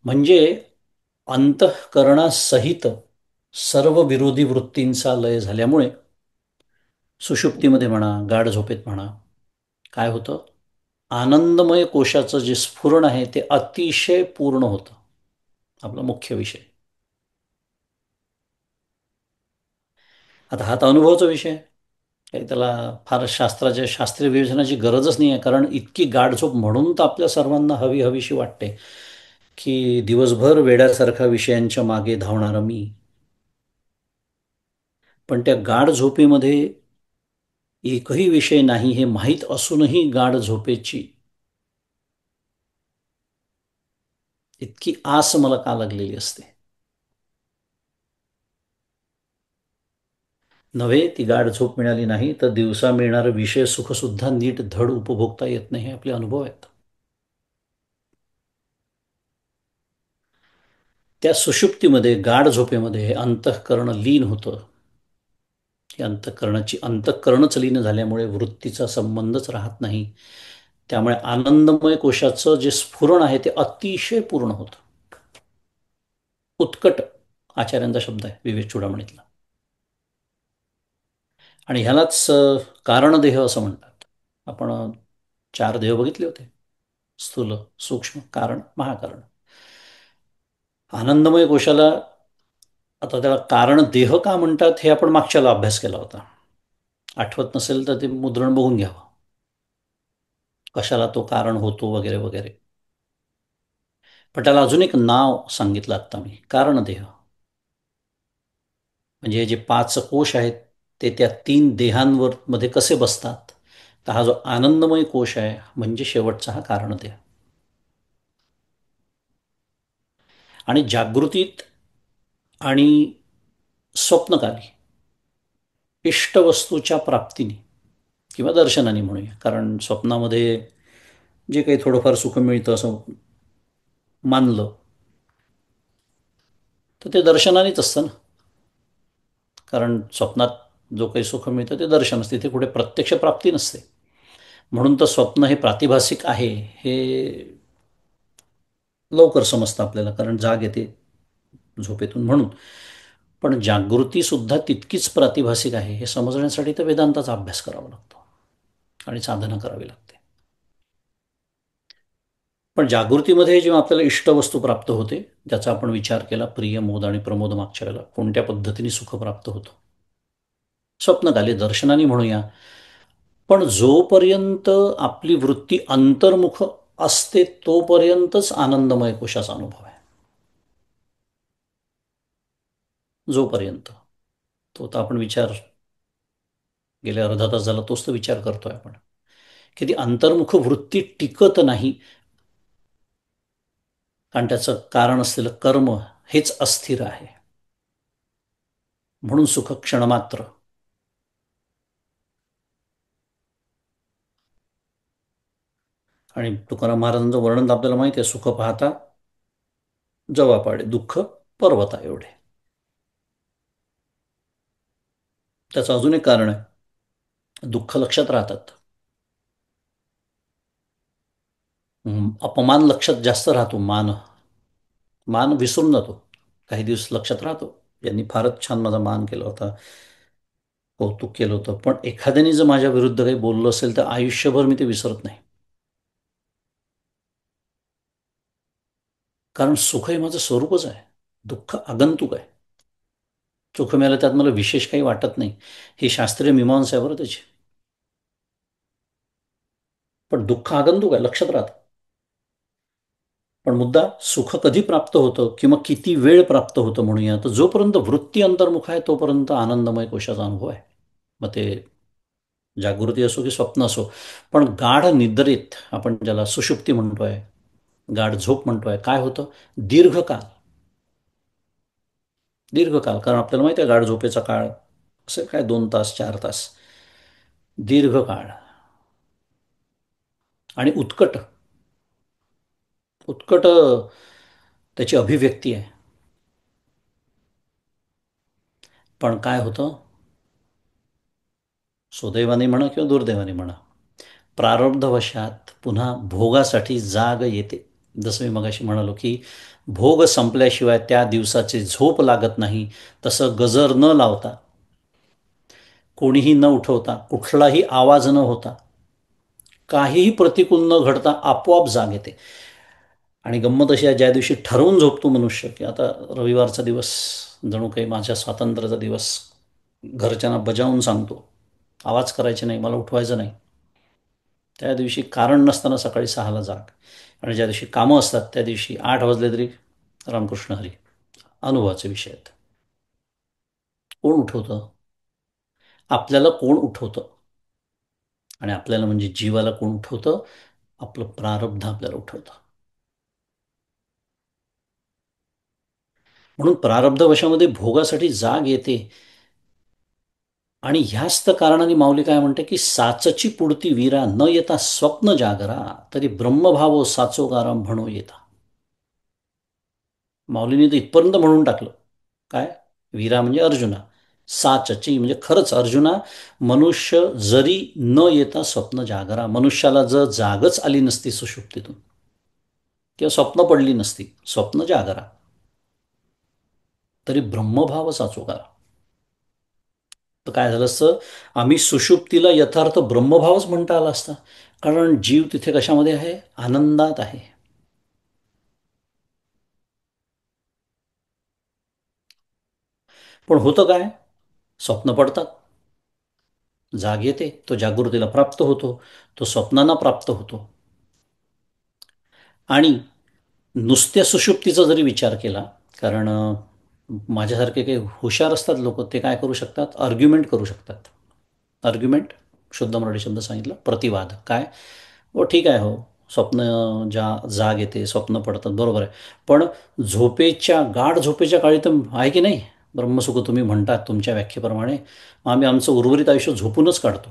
म्हणजे अंतःकरणासहित सर्व विरोधी वृत्तींचा लय झाल्यामुळे सुषुप्तीमध्ये म्हणा, गाढ झोपेत म्हणा, काय होतं, आनंदमय कोशाचं जे स्फुरण आहे ते अतिशय पूर्ण होतं. आपला मुख्य विषय. आता हा तर अनुभवाचा विषय आहे. काही त्याला फार शास्त्रीय विवेचनाची गरजच नाही आहे, कारण इतकी गाढ झोप म्हणून तर आपल्या सर्वांना हवी हवीशी वाटते, की दिवसभर वेड्यासारखा विषयांच्या मागे धावणारा मी. पण त्या गाढ झोपेमध्ये एकही विषय नाही हे माहीत असूनही गाढ झोपेची इतकी आस मला का लागलेली असते. नव्हे, ती गाढ झोप मिळाली नाही तर दिवसा मिळणारं विषय सुखसुद्धा नीट धड उपभोगता येत नाही, हे आपले अनुभव आहेत. त्या सुषुप्तीमध्ये, गाढ झोपेमध्ये हे अंतःकरण लीन होतं. ही अंतःकरणच लीन झाल्यामुळे वृत्तीचा संबंधच राहत नाही. त्यामुळे आनंदमय कोशाचं जे स्फुरण आहे ते अतिशय पूर्ण होतं. उत्कट आचार्यांचा शब्द आहे विवेक चूडामणीतला. आणि ह्यालाच कारणदेह असं म्हणतात. आपण चार देह बघितले होते: स्थूल, सूक्ष्म, कारण, महाकारण. आनंदमय कोशाला आता त्याला कारण देह का म्हणतात हे आपण मागच्याला अभ्यास केला होता. आठवत नसेल तर ते मुद्रण बघून घ्यावं, कशाला तो कारण होतो वगैरे वगैरे. पण त्याला अजून एक नाव सांगितलं आत्ता मी, कारणदेह. म्हणजे हे जे पाच कोश आहेत ते त्या तीन देहांवर मध्ये कसे बसतात, तर हा जो आनंदमय कोश आहे म्हणजे शेवटचा हा कारणदेह. आणि जागृतीत आणि स्वप्नकाली इष्टवस्तूच्या प्राप्तीने किंवा दर्शनाने म्हणूया, कारण स्वप्नामध्ये जे काही थोडंफार सुख मिळतं असं मानलं तर ते दर्शनानेच असतं ना. कारण स्वप्नात जो काही सुख मिळतं ते दर्शन असते, तिथे कुठे प्रत्यक्ष प्राप्ती नसते. म्हणून तर स्वप्न हे प्रातिभासिक आहे हे लवकर समजतं आपल्याला, कारण जाग येते झोपेतून म्हणून. पण जागृतीसुद्धा तितकीच प्रातिभासिक आहे हे समजण्यासाठी तर वेदांताचा अभ्यास करावा लागतो आणि साधना करावी लागते. पण जागृतीमध्ये जेव्हा आपल्याला इष्टवस्तू प्राप्त होते, ज्याचा आपण विचार केला, प्रिय, मोद आणि प्रमोद मागच्या वेळेला कोणत्या पद्धतीने सुख प्राप्त होतं, स्वप्नकाली दर्शनाने म्हणूया. पण जोपर्यंत आपली वृत्ती अंतर्मुख असते तोपर्यंतच आनंदमय कोशाचा अनुभव आहे. जोपर्यंत तो तर आपण विचार गेल्या अर्धा तास झाला तोच तर विचार करतोय आपण, की ती अंतर्मुख वृत्ती टिकत नाही. कारण त्याचं कारण असलेलं कर्म हेच अस्थिर आहे. म्हणून सुख क्षणमात्र. आणि तुकाराम महाराजांचं वर्णन आपल्याला माहिती आहे, सुख पाहता जवा पाडे, दुःख पर्वता एवढे. त्याचं अजून एक कारण आहे, दुःख लक्षात राहतात. अपमान लक्षात जास्त राहतो. मान मान विसरून जातो, काही दिवस लक्षात राहतो. यांनी फारच छान माझा मान केला होता, कौतुक केलं होतं, पण एखाद्याने जर माझ्या विरुद्ध काही बोललं असेल तर आयुष्यभर मी ते विसरत नाही. कारण सुख हे माझं स्वरूपच आहे, दुःख आगंतुक आहे. सुख मिळालं त्यात मला विशेष काही वाटत नाही, ही शास्त्रीय मीमांसा आहे बरं त्याची. पण दुःख आगंतुक आहे, लक्षात राहतं. पण मुद्दा सुख कधी प्राप्त होतं किंवा किती वेळ प्राप्त होतं म्हणूया, तर जोपर्यंत वृत्ती अंतर्मुख आहे तोपर्यंत आनंदमय कोशाचा अनुभव आहे. मग ते जागृती असो की स्वप्न असो. पण गाढ निद्रेत, आपण ज्याला सुषुप्ती म्हणतोय, गाढ झोप म्हणतोय, काय होतं? दीर्घकाल. दीर्घकाल, कारण आपल्याला माहिती आहे गाढ झोपेचा काळ असं काय 2 तास 4 तास, दीर्घकाळ. आणि उत्कट, उत्कट त्याची अभिव्यक्ती आहे. पण काय होतं, सुदैवाने म्हणा किंवा दुर्दैवाने म्हणा, प्रारब्धवशात पुन्हा भोगासाठी जाग येते. जसं मी मगाशी म्हणालो की भोग संपल्याशिवाय त्या दिवसाची झोप लागत नाही, तसं गजर न लावता, कोणीही न उठवता, कुठलाही आवाज न होता, काहीही प्रतिकूल न घडता आपोआप जाग येते. आणि गंमत अशी आहे, ज्या दिवशी ठरवून झोपतो मनुष्य की आता रविवारचा दिवस जणू काही माझ्या स्वातंत्र्याचा दिवस, घरच्यांना बजावून सांगतो आवाज करायचे नाही, मला उठवायचं नाही, त्या दिवशी कारण नसताना सकाळी 6ला जाग. आणि ज्या दिवशी कामं असतात त्या दिवशी 8 वाजले तरी रामकृष्ण हरी. अनुभवाचे विषय आहेत. कोण उठवतं? आपल्याला कोण उठवतं? आणि आपल्याला म्हणजे जीवाला कोण उठवतं? आपलं प्रारब्ध आपल्याला उठवतं. म्हणून प्रारब्धवशामध्ये भोगासाठी जाग येते. आणि ह्याच तर कारणाने माऊली काय म्हणते की साचची पुढती वीरा न येता स्वप्न जागरा, तरी ब्रह्मभावो साचोगारा म्हणू येता. माऊलीने तर इथपर्यंत म्हणून टाकलं, काय? वीरा म्हणजे अर्जुना, साचची म्हणजे खरंच अर्जुना, मनुष्य जरी न येता स्वप्न जागरा, मनुष्याला जर जागच आली नसती सुषुप्तीतून किंवा स्वप्न पडली नसती, स्वप्न जागरा, तरी ब्रह्मभाव साचोगारा. तर काय झालं असतं, आम्ही सुषुप्तीला यथार्थ ब्रह्मभावच म्हणता आला असता. कारण जीव तिथे कशामध्ये आहे? आनंदात आहे. पण होतं काय? स्वप्न पडतात, जाग येते, तो जागृतीला प्राप्त होतो, तो स्वप्नांना प्राप्त होतो. आणि नुसत्या सुषुप्तीचा जरी विचार केला, कारण माझ्यासारखे काही हुशार असतात लोक, ते काय करू शकतात? आर्ग्युमेंट करू शकतात. आर्ग्युमेंट, शुद्ध मराठी शब्द सांगितलं, प्रतिवाद. काय? हो ठीक आहे, हो स्वप्न, जाग येते, स्वप्न पडतात, बरोबर आहे. पण झोपेच्या, गाढ झोपेच्या काळी तर आहे की नाही ब्रह्मसुख, तुम्ही म्हणतात तुमच्या व्याख्येप्रमाणे, मग आम्ही आमचं उर्वरित आयुष्य झोपूनच काढतो.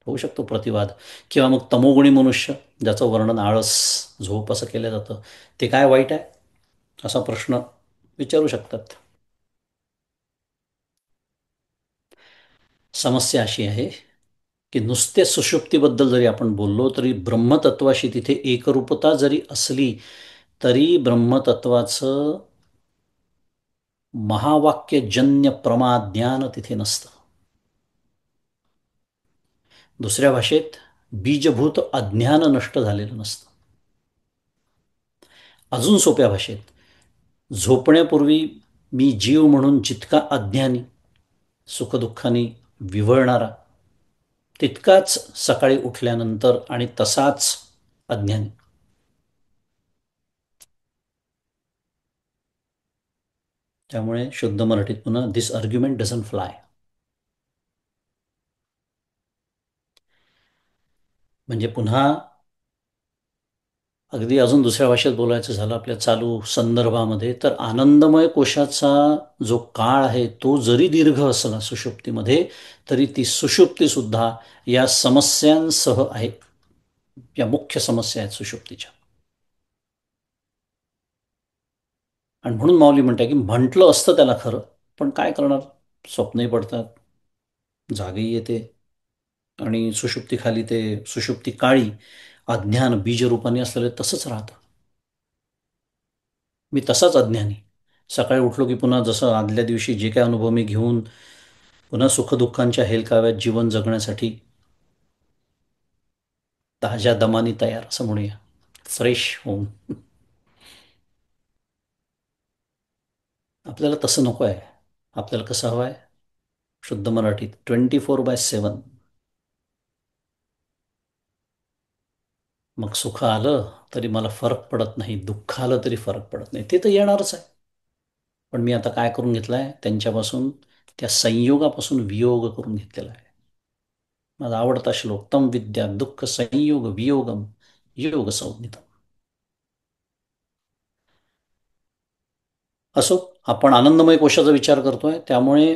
होऊ शकतो प्रतिवाद. किंवा मग तमोगुणी मनुष्य, ज्याचं वर्णन आळस, झोप असं केलं जातं, ते काय वाईट आहे असा प्रश्न विचारू शकतात. समस्या अशी आहे की नुसत्या सुषुप्तीबद्दल जरी आपण बोललो तरी ब्रह्मतत्वाशी तिथे एकरूपता जरी असली तरी ब्रह्मतत्वाचं महावाक्यजन्य प्रमाज्ञान तिथे नसतं. दुसऱ्या भाषेत बीजभूत अज्ञान नष्ट झालेलं नसतं. अजून सोप्या भाषेत, झोपण्यापूर्वी मी जीव म्हणून जितका अज्ञानी, सुखदुःखाने विव्हळणारा, तितकाच सकाळी उठल्यानंतर आणि तसाच अज्ञानी. त्यामुळे शुद्ध मराठीत पुन्हा, दिस आर्ग्युमेंट डझंट फ्लाय. म्हणजे पुन्हा अगदी अजून दुसऱ्या भाषेत बोलायचं झालं आपल्या चालू संदर्भामध्ये, तर आनंदमय कोशाचा जो काळ आहे तो जरी दीर्घ असला सुषुप्तीमध्ये, तरी ती सुषुप्तीसुद्धा या समस्यांसह आहे. या मुख्य समस्या आहेत सुषुप्तीच्या. आणि म्हणून माऊली म्हणते की म्हटलं असतं त्याला खरं, पण काय करणार, स्वप्नही पडतात, जागही येते, आणि सुषुप्तीखाली ते सुषुप्ती काळी अज्ञान बीजरूपाने असलेलं तसंच राहतं. मी तसाच अज्ञानी. सकाळी उठलो की पुन्हा जसं आदल्या दिवशी जे काही अनुभव मी घेऊन पुन्हा सुखदुःखांच्या हेलकाव्यात जीवन जगण्यासाठी ताज्या दमानी तयार, असं म्हणूया, फ्रेश होऊन. आपल्याला तसं नको आहे. आपल्याला कसं हवं आहे? शुद्ध मराठीत 24/7. मग सुख आलं तरी मला फरक पडत नाही, दुःख आलं तरी फरक पडत नाही, ते तर येणारच आहे. पण मी आता काय करून घेतलं आहे, त्यांच्यापासून, त्या संयोगापासून वियोग करून घेतलेला आहे. माझा आवडता श्लोक, तम विद्या दुःख संयोग वियोगम योग संज्ञितम. असो, आपण आनंदमय कोशाचा विचार करतोय, त्यामुळे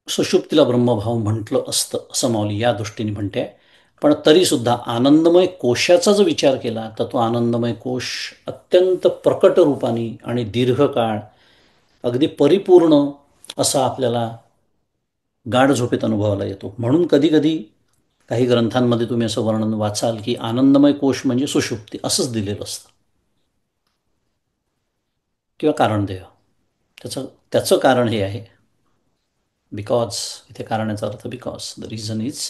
सुषुप्तीला ब्रह्मभाव म्हटलं असतं असं माऊली या दृष्टीने म्हणते. पण तरीसुद्धा आनंदमय कोशाचा जर विचार केला तर तो आनंदमय कोश अत्यंत प्रकट रूपाने आणि दीर्घकाळ अगदी परिपूर्ण असा आपल्याला गाढ झोपेत अनुभवाला येतो. म्हणून कधी कधी काही ग्रंथांमध्ये तुम्ही असं वर्णन वाचाल की आनंदमय कोश म्हणजे सुषुप्ती असंच दिलेलं असतं, किंवा कारणदेह. त्याचं त्याचं कारण हे आहे, बिकॉज, इथे कारणाचा अर्थ बिकॉज, द रिझन इज,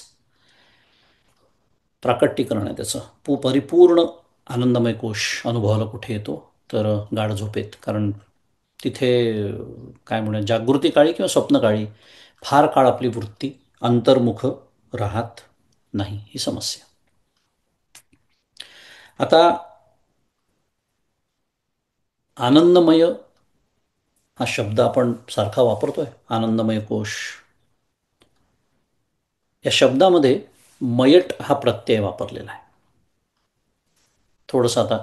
प्राकट्यीकरण आहे त्याचं. परिपूर्ण आनंदमय कोश अनुभवाला कुठे येतो, तर गाढ झोपेत. कारण तिथे काय म्हणूया, जागृती काळी किंवा स्वप्नकाळी फार काळ आपली वृत्ती अंतर्मुख राहत नाही, ही समस्या. आता आनंदमय हा शब्द आपण सारखा वापरतोय, आनंदमय कोश. या शब्दामध्ये मयट हा प्रत्यय वापरलेला आहे. थोडंसं आता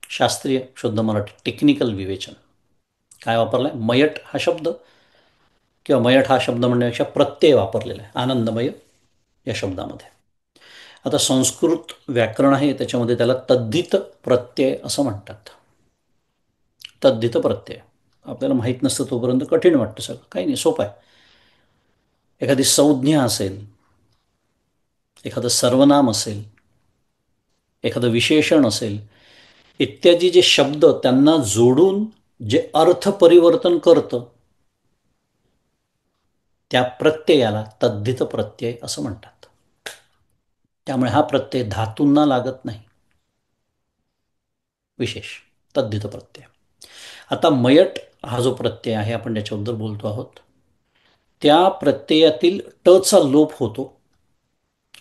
शास्त्रीय शुद्ध मराठी टेक्निकल विवेचन, काय वापरलाय, मयट हा शब्द किंवा मयट हा शब्द म्हणण्यापेक्षा प्रत्यय वापरलेला आहे आनंदमय या शब्दामध्ये. आता संस्कृत व्याकरण आहे, त्याच्यामध्ये त्याला तद्धित प्रत्यय असं म्हणतात. तद्धित प्रत्यय आपल्याला माहीत नसतं तोपर्यंत कठीण वाटतं सगळं, काही नाही, सोपं आहे. एखादी संज्ञा असेल, एखादं सर्वनाम असेल, एखादं विशेषण असेल, इत्यादी जे शब्द त्यांना जोडून जे अर्थ परिवर्तन करतं, त्या प्रत्ययाला तद्धित प्रत्यय असं म्हणतात. त्यामुळे हा प्रत्यय धातूंना लागत नाही, विशेष तद्धित प्रत्यय. आता मयट हा जो प्रत्यय आहे, आपण ज्याच्याबद्दल बोलतो आहोत, त्या प्रत्ययातील टचा लोप होतो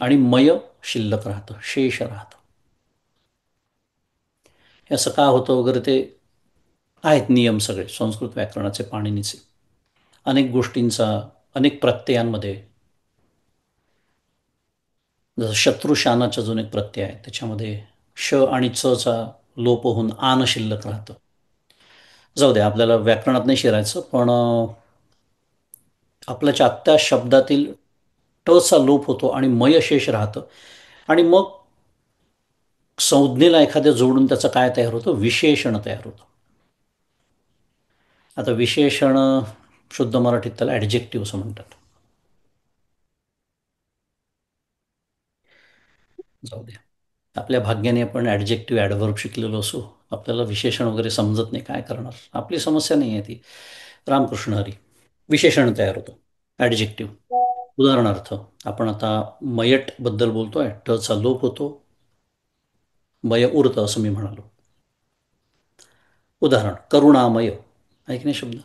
आणि मय शिल्लक राहतं, शेष राहतं. हे असं का होतं वगैरे ते आहेत नियम सगळे संस्कृत व्याकरणाचे, पाणिनीचे. अनेक गोष्टींचा, अनेक प्रत्ययांमध्ये, जसं शत्रुशानाचा जो एक प्रत्यय आहे त्याच्यामध्ये श आणि च चा लोप होऊन आन शिल्लक राहतं. जाऊ दे, आपल्याला व्याकरणात नाही शिरायचं, पण आपल्याच्या आत्ता शब्दातील टचा लोप होतो आणि मय शेष राहतं, आणि मग संज्ञेला एखाद्या जोडून त्याचं काय तयार होतं, विशेषण तयार होतं. आता विशेषण शुद्ध मराठीत त्याला ॲडजेक्टिव्ह असं म्हणतात. जाऊ द्या, आपल्या भाग्याने आपण ॲडजेक्टिव्ह ॲडव्हर्ब शिकलेलो असू, आपल्याला विशेषण वगैरे समजत नाही, काय करणार, आपली समस्या नाही आहे ती. रामकृष्ण हरी. विशेषण तयार होतं, ॲडजेक्टिव्ह. उदाहरणार्थ, आपण आता मयट बद्दल बोलतोय, टचा लोप होतो, मय उरतं असं मी म्हणालो. उदाहरण, करुणामय. ऐक नाही शब्द.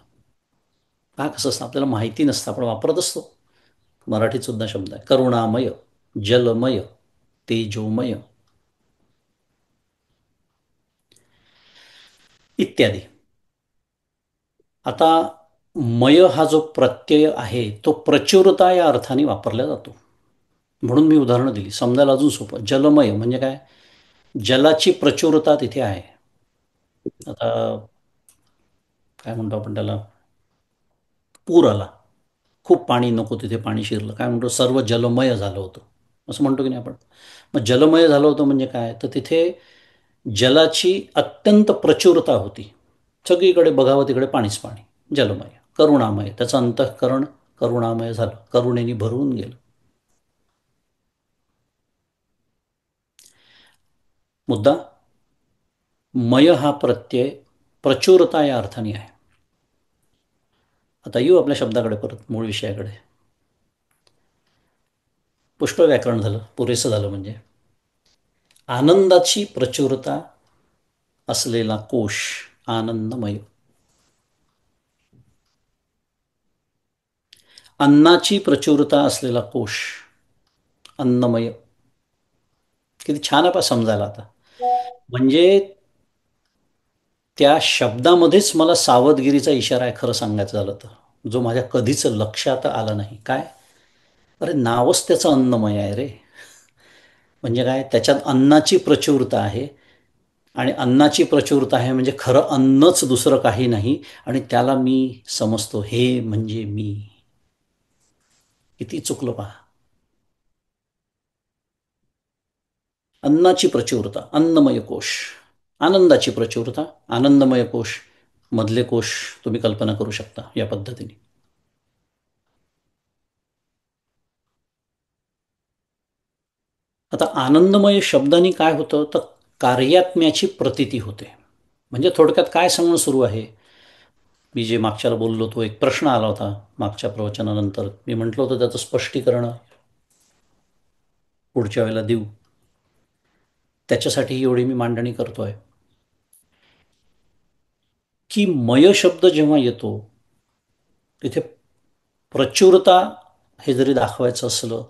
हा कसं असतं, आपल्याला माहिती नसतं, आपण वापरत असतो. मराठीत सुद्धा शब्द आहे करुणामय, जलमय, तेजोमय इत्यादी. आता मय हा जो प्रत्यय आहे तो प्रचुरता या अर्थाने वापरला जातो. म्हणून मी उदाहरणं दिली, समजायला अजून सोपं. जलमय म्हणजे काय? जलाची प्रचुरता तिथे आहे. आता काय म्हणतो आपण त्याला, पूर आला, खूप पाणी नको तिथे पाणी शिरलं, काय म्हणतो, सर्व जलमय झालं होतं, असं म्हणतो की नाही आपण. मग जलमय झालं होतं म्हणजे काय, तर तिथे जलाची अत्यंत प्रचुरता होती. सगळीकडे बघावं तिकडे पाणीच पाणी. जलमय. करुणामय, त्याचं अंतःकरण करुणामय झालं, करुणेने भरून गेलं. मुद्दा, मय हा प्रत्यय प्रचुरता या अर्थाने आहे. आता येऊ आपल्या शब्दाकडे परत, मूळ विषयाकडे. पुष्कळ व्याकरण झालं, पुरेसं झालं म्हणजे. आनंदाची प्रचुरता असलेला कोश आनंदमय. अन्नाची प्रचुरता असलेला कोश अन्नमय. किती छान आहे पा समजायला आता. म्हणजे त्या शब्दामध्येच मला सावधगिरीचा इशारा आहे, खरं सांगायचं झालं तर, जो माझ्या कधीच लक्षात आला नाही. काय? अरे नावच त्याचं अन्नमय आहे रे. म्हणजे काय, त्याच्यात अन्नाची प्रचुरता आहे, आणि अन्नाची प्रचुरता आहे म्हणजे खरं अन्नच, दुसरं काही नाही. आणि त्याला मी समजतो, हे म्हणजे मी. किती चुकलं पहा. अन्नाची प्रचुरता अन्नमय कोश, आनंदाची प्रचुरता आनंदमय कोश. मधले कोश तुम्ही कल्पना करू शकता या पद्धतीने. आता आनंदमय शब्दाने काय होतं, तर कार्यात्म्याची प्रतीती होते. म्हणजे थोडक्यात काय सांगणं सुरू आहे, मी जे मागच्याला बोललो, तो एक प्रश्न आला होता मागच्या प्रवचनानंतर, मी म्हटलं होतं त्याचं स्पष्टीकरण पुढच्या वेळेला देऊ, त्याच्यासाठी एवढी मी मांडणी करतोय की मय शब्द जेव्हा येतो तिथे प्रचुरता हे जरी दाखवायचं असलं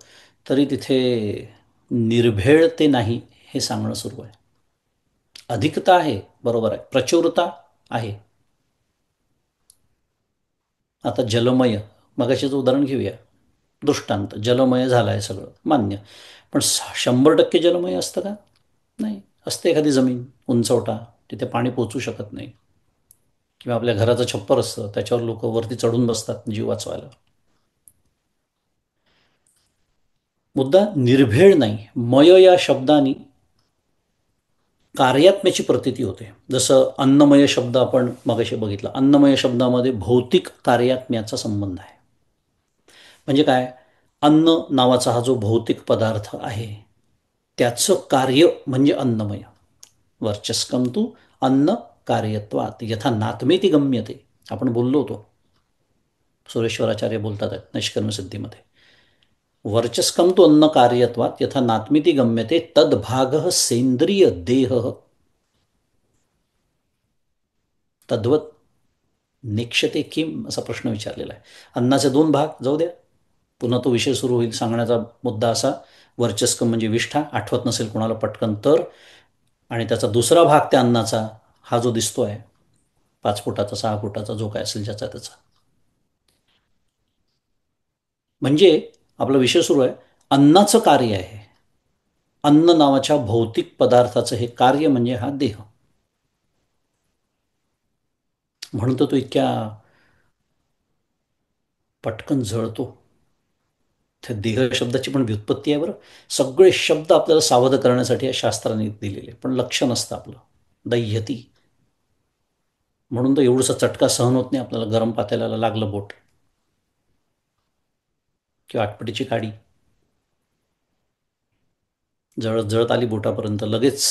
तरी तिथे निर्भेळ ते नाही हे सांगणं सुरू आहे. अधिकता आहे, बरोबर आहे, प्रचुरता आहे. आता जलमय, मगाशीच उदाहरण घेऊया, दृष्टांत, जलमय झालं आहे सगळं मान्य. पण 100% जलमय असतं का? नाही. असते एखादी जमीन उंचवटा, तिथे पाणी पोचू शकत नाही. किंवा आपल्या घराचं छप्पर असतं, त्याच्यावर लोक वरती चढून बसतात जीव वाचवायला. मुद्दा निर्भेळ नाही. मय या शब्दाने कार्यात्म्याची प्रतीती होते. जसं अन्नमय शब्द आपण मगाशी बघितला, अन्नमय शब्दामध्ये भौतिक कार्यात्म्याचा संबंध आहे. म्हणजे काय, अन्न नावाचा हा जो भौतिक पदार्थ आहे त्याचं कार्य म्हणजे अन्नमय. वर्चस्कम तू अन्न कार्यत्वात यथा नात्मेती गम्यते, आपण बोललो होतो, सुरेश्वराचार्य बोलतात आहेत नैष्कर्म सिद्धीमध्ये. वर्चस्कम तू अन्न कार्यत्वात यथा नात्मिती गम्यते तद्भाग सेंद्रिय देह तद्वत नेक्षते किम, असा प्रश्न विचारलेला आहे. अन्नाचे दोन भाग जाऊ द्या, पुन्हा तो विषय सुरू होईल. सांगण्याचा मुद्दा असा, वर्चस्कम म्हणजे विष्ठा, आठवत नसेल कोणाला पटकन तर, आणि त्याचा दुसरा भाग त्या अन्नाचा हा जो दिसतोय 5 फुटाचा 6 फुटाचा जो काय असेल ज्याचा त्याचा, म्हणजे आपला विषय सुरू आहे, अन्नाचं कार्य आहे. अन्न नावाच्या भौतिक पदार्थाचं हे कार्य म्हणजे हा देह. म्हणून तर तो इतक्या पटकन जळतो. त्या देह शब्दाची पण व्युत्पत्ती आहे बरं. सगळे शब्द आपल्याला सावध करण्यासाठी या शास्त्राने दिलेले, पण लक्ष नसतं आपलं, दह्यती. म्हणून तर एवढंसा चटका सहन होत नाही आपल्याला, गरम पातेल्याला लागलं बोट किंवा आटपटीची काडी जळत जळत आली बोटापर्यंत, लगेच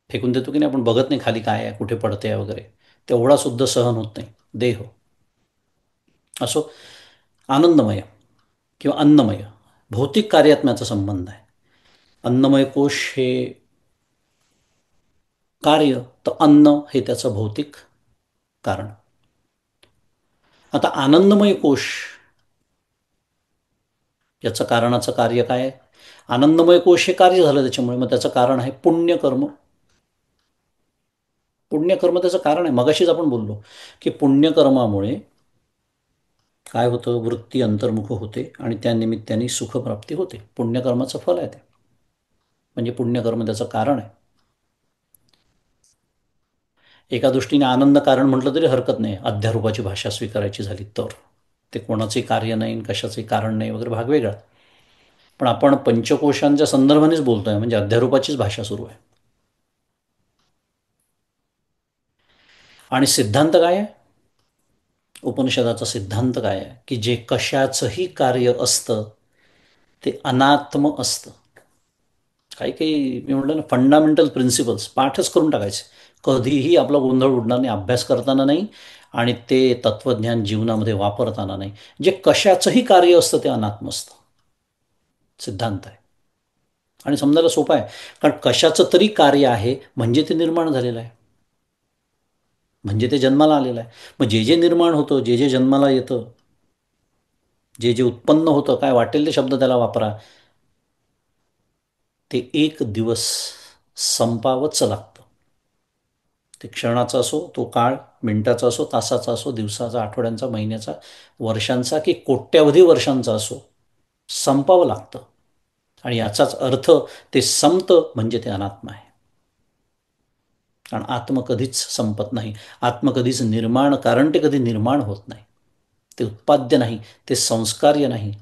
फेकून देतो की नाही आपण, बघत नाही खाली काय आहे, कुठे पडते आहे वगैरे. तेवढा सुद्धा सहन होत नाही देह. असो, आनंदमय. किंवा अन्नमय, भौतिक कार्यात्म्याचा संबंध आहे. अन्नमय कोश हे कार्य, तर अन्न हे त्याचं भौतिक कारण. आता आनंदमय कोश याचं कारणाचं कार्य काय आहे? आनंदमय कोश हे कार्य झालं त्याच्यामुळे, मग त्याचं कारण आहे पुण्यकर्म. पुण्यकर्म त्याचं कारण आहे. मगाशीच आपण बोललो की पुण्यकर्मामुळे काय होतं, वृत्ती अंतर्मुख होते आणि त्या निमित्ताने सुखप्राप्ती होते. पुण्यकर्माचं फल आहे ते, म्हणजे पुण्यकर्म त्याचं कारण आहे. एका दृष्टीने आनंद कारण म्हटलं तरी हरकत नाही, अध्यारोपाची भाषा स्वीकारायची झाली तर. ते कोणाचंही कार्य नाही, कशाचंही कारण नाही वगैरे, भाग वेगळा. पण आपण पंचकोशांच्या संदर्भानेच बोलतोय, म्हणजे अध्यारोपाचीच भाषा सुरू आहे. आणि सिद्धांत काय आहे? उपनिषदाचा सिद्धांत काय आहे? की जे कशाचंही कार्य असतं ते अनात्म असतं. काही काही मी म्हटलं ना, फंडामेंटल प्रिन्सिपल्स पाठच करून टाकायचे. कधीही आपला गोंधळ उडणार नाही, अभ्यास करताना नाही आणि ते तत्त्वज्ञान जीवनामध्ये वापरताना नाही. जे कशाचंही कार्य असतं ते अनात्म असतं, सिद्धांत आहे. आणि समजायला सोपं आहे, कारण कशाचं तरी कार्य आहे म्हणजे ते निर्माण झालेलं आहे, म्हणजे ते जन्माला आलेलं आहे. मग जे जे निर्माण होतं, जे जे जन्माला येतं, जे जे उत्पन्न होतं, काय वाटेल ते शब्द त्याला वापरा, ते एक दिवस संपावंच लागतं. ते क्षणाचा असो, तो काळ मिनिटाचा असो, तासाचा असो, दिवसाचा, आठवड्यांचा, महिन्याचा, वर्षांचा की कोट्यावधी वर्षांचा असो, संपावं लागतं. आणि याचाच अर्थ ते संपतं म्हणजे ते अनात्म आहे. कारण आत्म कधीच संपत नाही. आत्म कधीच निर्माण, कारण ते कधी निर्माण होत नाही. ते उत्पाद्य नाही, ते संस्कार्य नाही.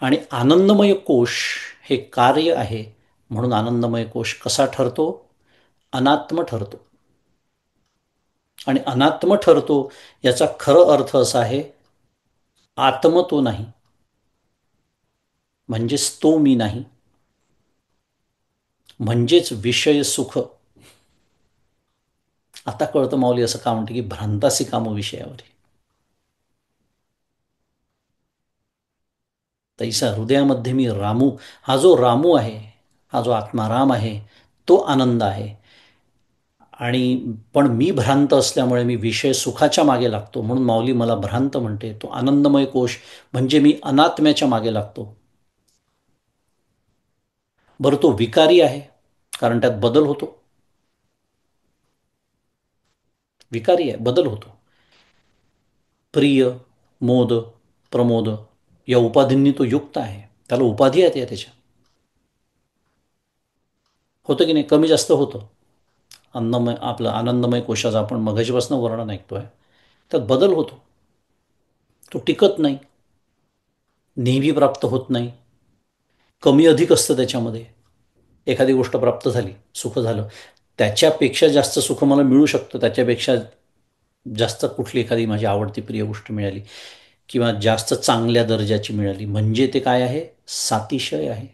आणि आनंदमय कोश हे कार्य आहे, म्हणून आनंदमय कोश कसा ठरतो? अनात्म ठरतो. आणि अनात्म ठरतो याचा खरं अर्थ असा आहे, आत्म तो नाही, म्हणजेच तो मी नाही, म्हणजेच विषय सुख. आता कळतं माऊली असं का म्हणते की भ्रांतासी कामो विषयावर. तैसा हृदयामध्ये मी रामू. हा जो रामू आहे, हा जो आत्माराम आहे, तो आनंद आहे. आणि पण मी भ्रांत असल्यामुळे मी विषय सुखाच्या मागे लागतो, म्हणून माऊली मला भ्रांत म्हणते. तो आनंदमय कोश म्हणजे मी अनात्म्याच्या मागे लागतो. बरं, तो विकारी आहे कारण त्यात बदल होतो. विकारी आहे, बदल होतो. प्रिय, मोद, प्रमोद या उपाधींनी तो युक्त आहे. त्याला उपाधी आहेत या त्याच्या. होतं की नाही, कमी जास्त होतं. अन्नमय आपलं आनंदमय कोशाचं आपण मघाशीपासून वर्णन ऐकतोय, त्यात बदल होतो. तो टिकत नाही, नेहमी प्राप्त होत नाही, कमी अधिक असतं त्याच्यामध्ये. एखादी गोष्ट प्राप्त झाली, सुख झालं, त्याच्यापेक्षा जास्त सुख मला मिळू शकतं. त्याच्यापेक्षा जास्त कुठली एखादी माझी आवडती प्रिय गोष्ट मिळाली किंवा जास्त चांगल्या दर्जाची मिळाली म्हणजे ते काय आहे? सातिशय आहे.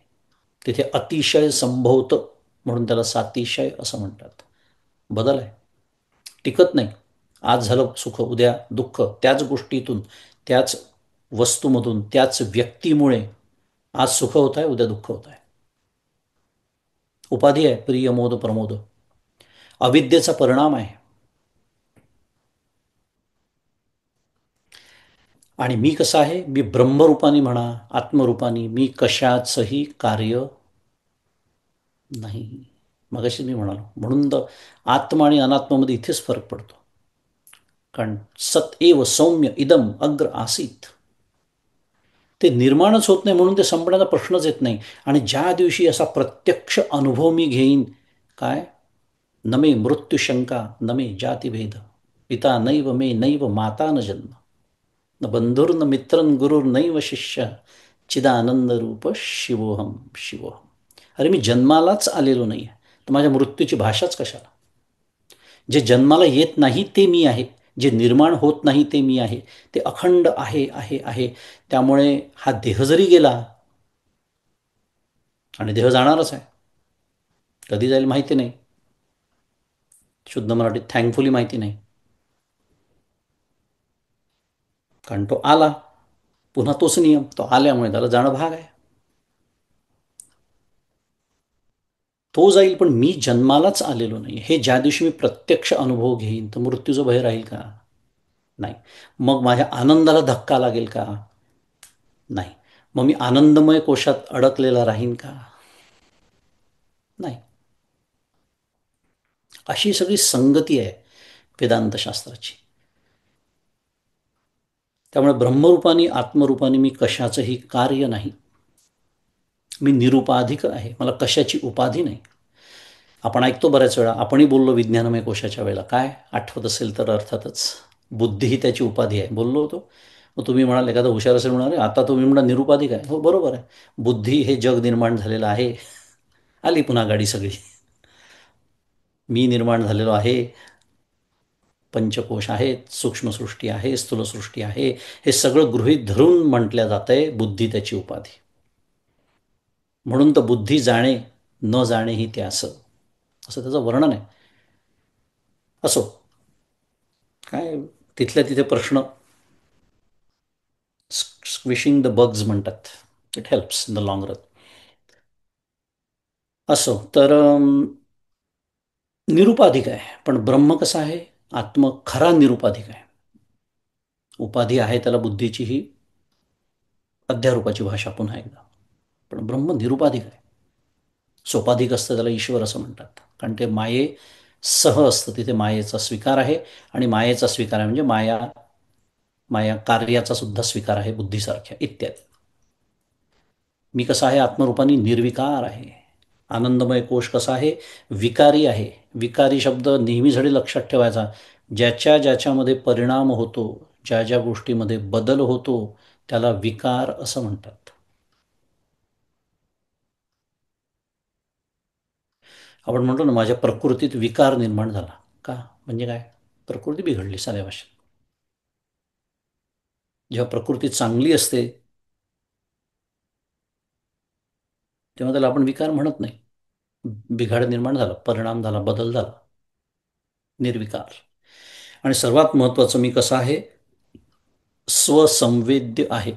तिथे अतिशय संभवतं म्हणून त्याला सातिशय असं म्हणतात. बदल आहे, टिकत नाही. आज झालं सुख, उद्या दुःख. त्याच गोष्टीतून, त्याच वस्तूमधून, त्याच व्यक्तीमुळे आज सुख होत आहे, उद्या दुःख होत आहे. उपाधी आहे, प्रिय, मोद, प्रमोद. अविद्येचा परिणाम आहे. आणि मी कसा आहे? मी ब्रह्मरूपानी म्हणा, आत्मरूपानी, मी कशाचंही कार्य नाही. मगाशी मी म्हणालो, म्हणून तर आत्मा आणि अनात्मामध्ये इथेच फरक पडतो. कारण सत एव सौम्य इदम अग्र आसीत, ते निर्माणच होत नाही म्हणून ते संपण्याचा प्रश्नच येत नाही. आणि ज्या दिवशी असा प्रत्यक्ष अनुभव मी घेईन, काय, न मे मृत्यूशंका न मे जातिभेद, पिता नैव मे नैव माता न जन्म, न बंधुर्न मित्रन गुरुर्नैव शिष्य, चिदानंद रूप शिवोहम शिवोहम. अरे मी जन्मालाच आलेलो नाही आहे, तर माझ्या मृत्यूची भाषाच कशाला? जे जन्माला येत नाही ते मी आहे, जे निर्माण होत नाही ते मी आहे, ते अखंड आहे आहे आहे. त्यामुळे हा देह जरी गेला, आणि देह जाणारच आहे, कधी जाईल माहिती नाही, शुद्ध मराठीत थँकफुली माहिती नाही, कारण तो आला. पुन्हा तोच नियम, तो आल्यामुळे त्याला जाणं भाग आहे. तो जाईल, पण मी जन्मालाच आलेलो नाही. हे ज्या दिवशी मी प्रत्यक्ष अनुभव घेईन तर मृत्यूचं भय राहील का? नाही. मग माझ्या आनंदाला धक्का लागेल का? नाही. मग मी आनंदमय कोशात अडकलेला राहीन का? नाही. अशी सगळी संगती आहे वेदांतशास्त्राची. त्यामुळे ब्रह्मरूपानी आत्मरूपानी मी कशाचंही कार्य नाही. मी निरुपाधिक आहे, मला कशाची उपाधी नाही. आपण ऐकतो बऱ्याच वेळा, आपणही बोललो विज्ञानमय कोशाच्या वेळेला, काय आठवत असेल तर अर्थातच, बुद्धी ही त्याची उपाधी आहे बोललो होतो. मग तुम्ही म्हणाल, एखादा हुशार असेल म्हणाले, आता तुम्ही म्हणा निरुपाधिक आहे. हो, बरोबर आहे. बुद्धी हे जग निर्माण झालेलं आहे. आली पुन्हा गाडी सगळी. मी निर्माण झालेलो आहे. पंचकोश आहेत, सूक्ष्मसृष्टी आहे, स्थूलसृष्टी आहे. हे सगळं गृहीत धरून म्हटल्या जात आहे बुद्धी त्याची उपाधी. म्हणून तर बुद्धी जाणे न जाणे ही ते असं असं त्याचं वर्णन आहे. असो, काय तिथल्या तिथे प्रश्न, स्क्विशिंग द बग्स म्हणतात. It helps in the long run. असो, तर निरुपाधिक आहे. पण ब्रह्म कसा आहे? आत्म खरा निरुपाधिक आहे. उपाधी आहे त्याला बुद्धीची, ही अध्यारूपाची भाषा पुन्हा एकदा. पण ब्रह्म निरुपाधिक आहे. सोपाधिक असतं त्याला ईश्वर असं म्हणतात, कारण ते माये सह असतं. तिथे मायेचा स्वीकार आहे. आणि मायेचा स्वीकार आहे म्हणजे माया माया कार्याचा सुद्धा स्वीकार आहे बुद्धीसारख्या इत्यादी. मी कसा आहे? आत्मरूपाने निर्विकार आहे. आनंदमय कोश कसा आहे? विकारी आहे. विकारी शब्द नेहमीसाठी लक्षात ठेवायचा. ज्याच्या ज्याच्यामध्ये परिणाम होतो, ज्या ज्या गोष्टीमध्ये बदल होतो, त्याला विकार असं म्हणतात. आपण म्हणतो ना, माझ्या प्रकृतीत विकार निर्माण झाला. का? म्हणजे काय? प्रकृती बिघडली साध्या भाषेत. जेव्हा प्रकृती चांगली असते तेव्हा त्याला आपण विकार म्हणत नाही. बिघाड निर्माण झाला, परिणाम झाला, बदल झाला, निर्विकार. आणि सर्वात महत्वाचं, मी कसा आहे? स्वसंवेद्य आहे.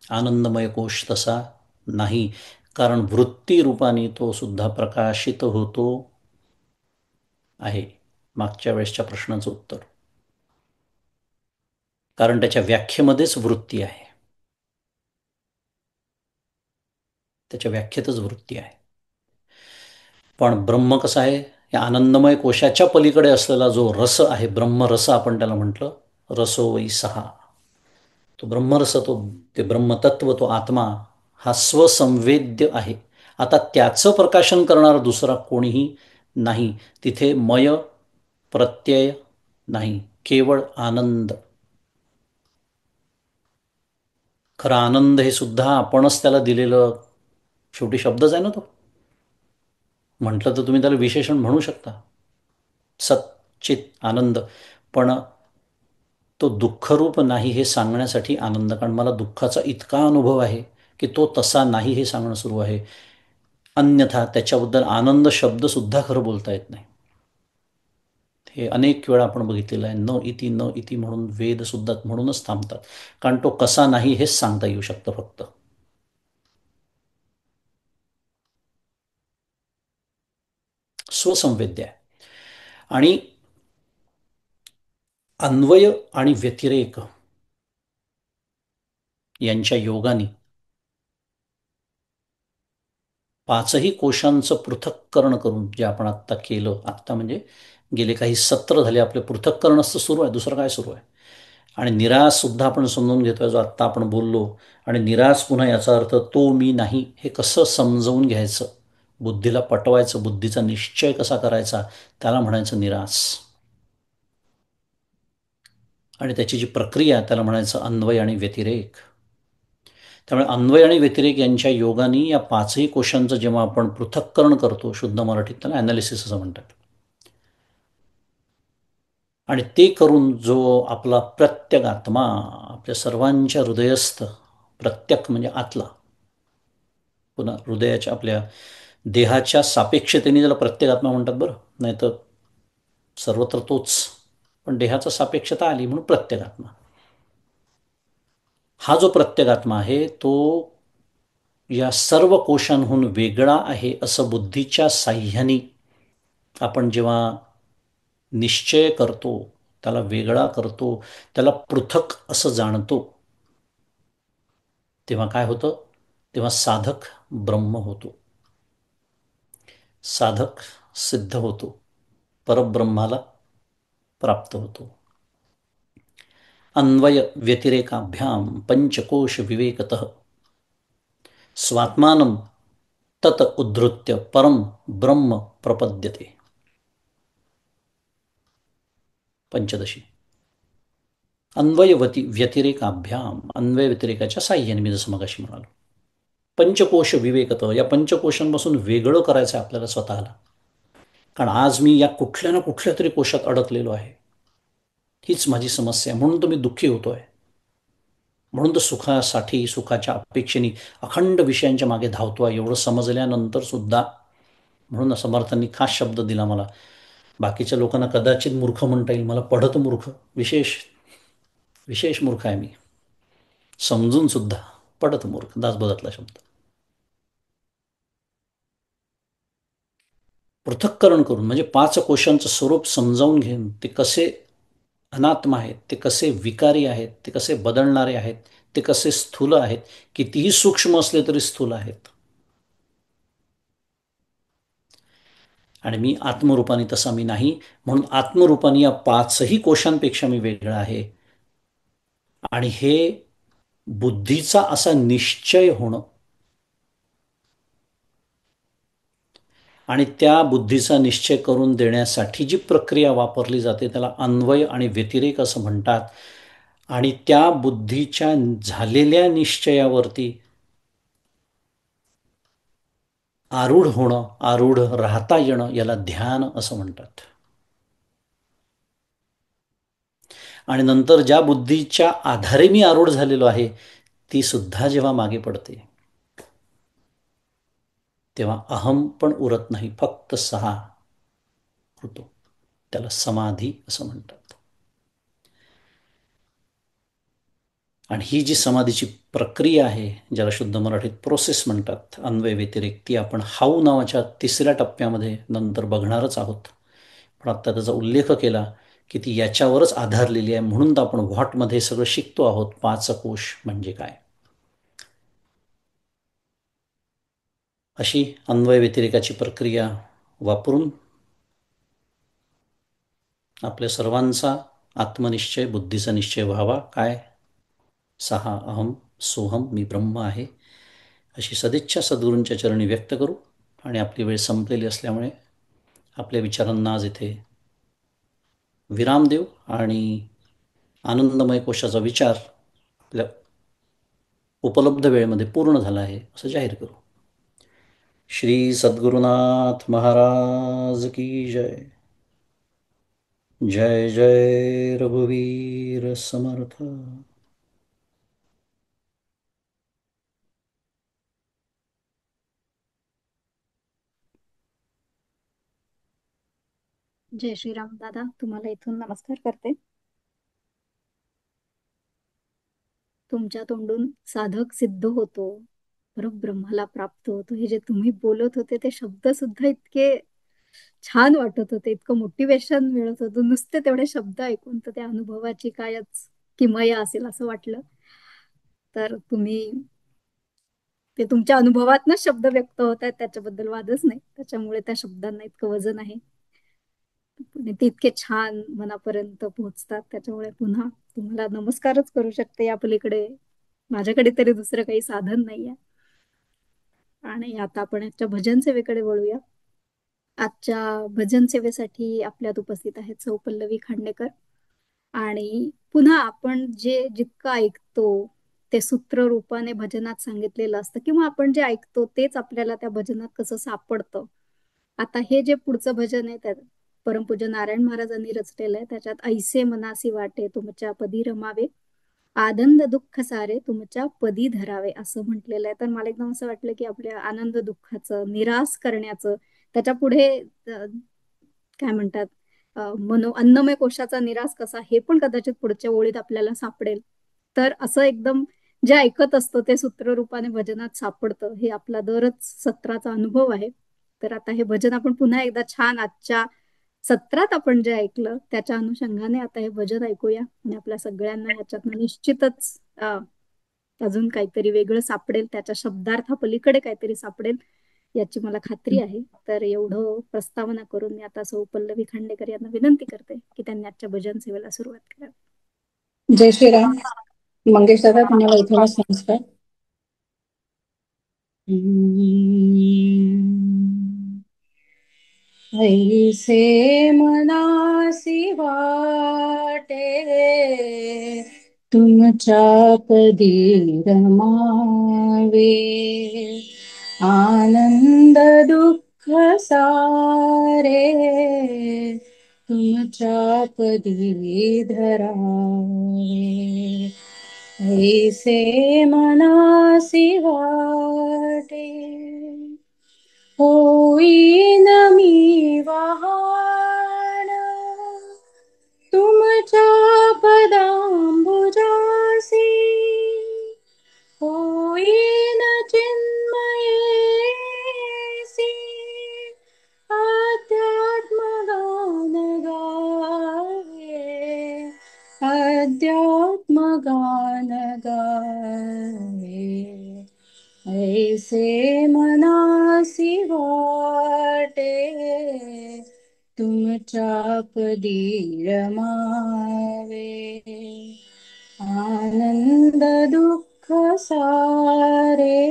आनंदमय कोश तसा नाही, कारण वृत्ती रूपाने तो सुद्धा प्रकाशित होतो आहे. मागच्या वेळेसच्या प्रश्नाचं उत्तर. कारण त्याच्या व्याख्येमध्येच वृत्ती आहे. त्याच्या व्याख्येतच वृत्ती आहे. पण ब्रह्म कसं आहे? या आनंदमय कोशाच्या पलीकडे असलेला जो रस आहे, ब्रह्मरस आपण त्याला म्हटलं, रसो वै सहा. तो ब्रह्मरस, तो ते ब्रह्मतत्व, तो आत्मा हा स्वसंवेद्य आहे. आता त्याचं प्रकाशन करणारा दुसरा कोणीही नाही. तिथे मय प्रत्यय नाही, केवळ आनंद. खरं आनंद हे सुद्धा आपणच त्याला दिलेलं शेवटी शब्दच आहे ना तो. म्हटलं तर तुम्ही त्याला विशेषण म्हणू शकता, सच्चित आनंद. पण तो दुःखरूप नाही हे सांगण्यासाठी आनंद, कारण मला दुःखाचा इतका अनुभव आहे की तो तसा नाही हे सांगणं सुरू आहे. अन्यथा त्याच्याबद्दल आनंद शब्दसुद्धा खरं बोलता येत नाही. हे अनेक वेळा आपण बघितलेलं आहे. न इति न इति म्हणून वेदसुद्धा म्हणूनच थांबतात, कारण तो कसा नाही हेच सांगता येऊ शकतं फक्त. स्वसंवेद्य आहे. आणि अन्वय आणि व्यतिरेक यांच्या योगाने पाचही कोशांचं पृथक्करण करून, जे आपण आत्ता केलं, आत्ता म्हणजे गेले काही सत्र झाले आपले पृथक्करणच तर सुरू आहे, दुसरं काय सुरू आहे. आणि निराशसुद्धा आपण समजून घेतोय, जो आत्ता आपण बोललो. आणि निराश पुन्हा याचा अर्थ तो मी नाही, हे कसं समजवून घ्यायचं, बुद्धीला पटवायचं, बुद्धीचा निश्चय कसा करायचा, त्याला म्हणायचं निराश. आणि त्याची जी प्रक्रिया, त्याला म्हणायचं अन्वय आणि व्यतिरेक. त्यामुळे अन्वय आणि व्यतिरेक यांच्या योगाने या पाचही कोशांचं जेव्हा आपण पृथक्करण करतो, शुद्ध मराठीत त्याला ॲनालिसिस असं म्हणतात. आणि ते करून जो आपला प्रत्यगात्मा, आपल्या सर्वांच्या हृदयस्थ, प्रत्यक म्हणजे आतला, पुन्हा हृदयाच्या आपल्या देहाच्या सापेक्षतेने ज्याला प्रत्यगात्मा म्हणतात बरं, नाही तर सर्वत्र तोच, पण देहाचा सापेक्षता आली म्हणून प्रत्यगात्मा. हा जो प्रत्यगात्मा आहे तो या सर्व कोशांहून वेगळा आहे असं बुद्धीच्या साह्याने आपण जेव्हा निश्चय करतो, त्याला वेगळा करतो, त्याला पृथक असं जाणतो, तेव्हा काय होतं? तेव्हा साधक ब्रह्म होतो, साधक सिद्ध होतो, परब्रह्माला प्राप्त होतो. अन्वय व्यतिरेकाभ्याम पंचकोश विवेकतः स्वात्मानं तत उद्धृत्य परम ब्रह्म प्रपद्यते. पंचदशी. अन्वयवती व्यतिरेकाभ्याम, अन्वय व्यतिरेकाच्या साह्याने, मी जसं मगाशी म्हणालो. पंचकोश विवेकत, या पंचकोशांपासून वेगळं करायचं आहे आपल्याला स्वतःला. कारण आज मी या कुठल्या ना कुठल्या तरी कोशात अडकलेलो आहे, हीच माझी समस्या आहे, म्हणून तर मी दुःखी होतोय. म्हणून तर सुखासाठी, सुखाच्या अपेक्षेने अखंड विषयांच्या मागे धावतोय. एवढं समजल्यानंतर सुद्धा, म्हणून समर्थांनी खास शब्द दिला मला. बाकीच्या लोकांना कदाचित मूर्ख म्हणता येईल, मला पढत मूर्ख, विशेष विशेष मूर्ख आहे मी, समजून सुद्धा पढत मूर्ख, दासबोधातला शब्द. पृथक्करण करून म्हणजे पाच कोशांचं स्वरूप समजावून घेऊन, ते कसे अनात्म आहेत, ते कसे विकारी आहेत, ते कसे बदलणारे आहेत, ते कसे स्थूल आहेत, कितीही सूक्ष्म असले तरी स्थूल आहेत. आणि मी आत्मरूपाने तसा मी नाही, म्हणून आत्मरूपाने या पाचही कोशांपेक्षा मी वेगळा आहे. आणि हे बुद्धीचा असा निश्चय होणं, आणि त्या बुद्धीचा निश्चय करून देण्यासाठी जी प्रक्रिया वापरली जाते त्याला अन्वय आणि व्यतिरेक असं म्हणतात. आणि त्या बुद्धीच्या झालेल्या निश्चयावरती आरूढ होणं, आरूढ राहता येणं, याला ध्यान असं म्हणतात. आणि नंतर ज्या बुद्धीच्या आधारे मी आरूढ झालेलो आहे, ती सुद्धा जेव्हा मागे पडते, तेव्हा अहम पण उरत नाही, फक्त सहा होतो. त्याला समाधी असं म्हणतात. आणि ही जी समाधीची प्रक्रिया आहे, ज्याला शुद्ध मराठीत प्रोसेस म्हणतात, अन्वय व्यतिरेक, ती आपण हाऊ नावाच्या तिसऱ्या टप्प्यामध्ये नंतर बघणारच आहोत. पण आत्ता त्याचा उल्लेख केला की ती याच्यावरच आधारलेली आहे, म्हणून तर आपण व्हॉटमध्ये सगळं शिकतो आहोत. पाच कोश म्हणजे काय, अशी अन्वय व्यतिरेकाची प्रक्रिया वापरून आपल्या सर्वांचा आत्मनिश्चय, बुद्धीचा निश्चय व्हावा. काय? सहा, अहम सोहम, मी ब्रह्म आहे, अशी सदिच्छा सद्गुरूंच्या चरणी व्यक्त करू. आणि आपली वेळ संपलेली असल्यामुळे आपल्या विचारांना आज इथे विराम देऊ आणि आनंदमय कोशाचा विचार आपल्या उपलब्ध वेळेमध्ये पूर्ण झाला आहे असं जाहीर करू. श्री सद्गुरुनाथ महाराज की जय. जय जय रघुवीर समर्थ.
जय श्रीराम. दादा, तुम्हाला इथून नमस्कार करते. तुमच्या तोंडून साधक सिद्ध होतो, परब्रह्माला प्राप्त होतो, हे जे तुम्ही बोलत होते ते शब्द सुद्धा इतके छान वाटत होते, इतकं मोटिवेशन मिळत होतं नुसते तेवढे शब्द ऐकून. तर त्या अनुभवाची कायच किमया असेल असं वाटलं. तर तुम्ही ते तुमच्या अनुभवातनच शब्द व्यक्त होत आहेत, त्याच्याबद्दल वादच नाही. त्याच्यामुळे त्या शब्दांना इतकं वजन आहे. ते इतके छान मनापर्यंत पोहोचतात. त्याच्यामुळे पुन्हा तुम्हाला नमस्कारच करू शकते. या पलीकडे माझ्याकडे तरी दुसरं काही साधन नाहीये. आणि आता आपण आजच्या भजन सेवेकडे वळूया. आजच्या भजन सेवेसाठी आपल्यात उपस्थित आहेत सौ पल्लवी खांडेकर. आणि पुन्हा आपण जे जितकं ऐकतो ते सूत्र रूपाने भजनात सांगितलेलं असतं, किंवा आपण जे ऐकतो तेच आपल्याला त्या भजनात कसं सापडतं. आता हे जे पुढचं भजन आहे त्यात परमपूज्य नारायण महाराजांनी रचलेलं आहे. त्याच्यात ऐसे मनासी वाटे तुमच्या पदी रमावे, आनंद दुःख सारे तुमच्या पदी धरावे असं म्हटलेलं आहे. तर मला एकदम असं वाटलं की आपल्या आनंद दुःखाचं निराश करण्याचं, त्याच्या पुढे काय म्हणतात, अन्नमय कोशाचा निराश कसा, हे पण कदाचित पुढच्या ओळीत आपल्याला सापडेल. तर असं एकदम जे ऐकत असतो ते सूत्ररूपाने भजनात सापडतं, हे आपला दरच सत्राचा अनुभव आहे. तर आता हे भजन आपण पुन्हा एकदा छान आजच्या सत्रात आपण जे ऐकलं त्याच्या अनुषंगाने आता हे भजन ऐकूया आणि आपल्या सगळ्यांना ह्याच्यातनं निश्चितच अजून काहीतरी वेगळं सापडेल, त्याच्या शब्दार्थापलीकडे काहीतरी सापडेल याची मला खात्री आहे. तर एवढं प्रस्तावना करून मी आता सौ पल्लवी खांडेकर यांना विनंती करते की त्यांनी आजच्या भजन सेवेला सुरुवात करावी.
जय श्रीराम. मंगेश दादा, तुम्हाला इथूनच नमस्कार. ऐसे मनासी वाटे तुमच्या पदी रमावे, आनंद दुःख सारे तुमच्या पदी धरावे. ऐसे मनासी वाटे होईन मी वाहन तुमच्या पदांबुजासी, होईन चिन्मयेसी अध्यात्मगान गावे, अध्यात्मगान गावे. ऐसे मनासी वाटे तुमच्या पदी रमावे, आनंद दुःख सारे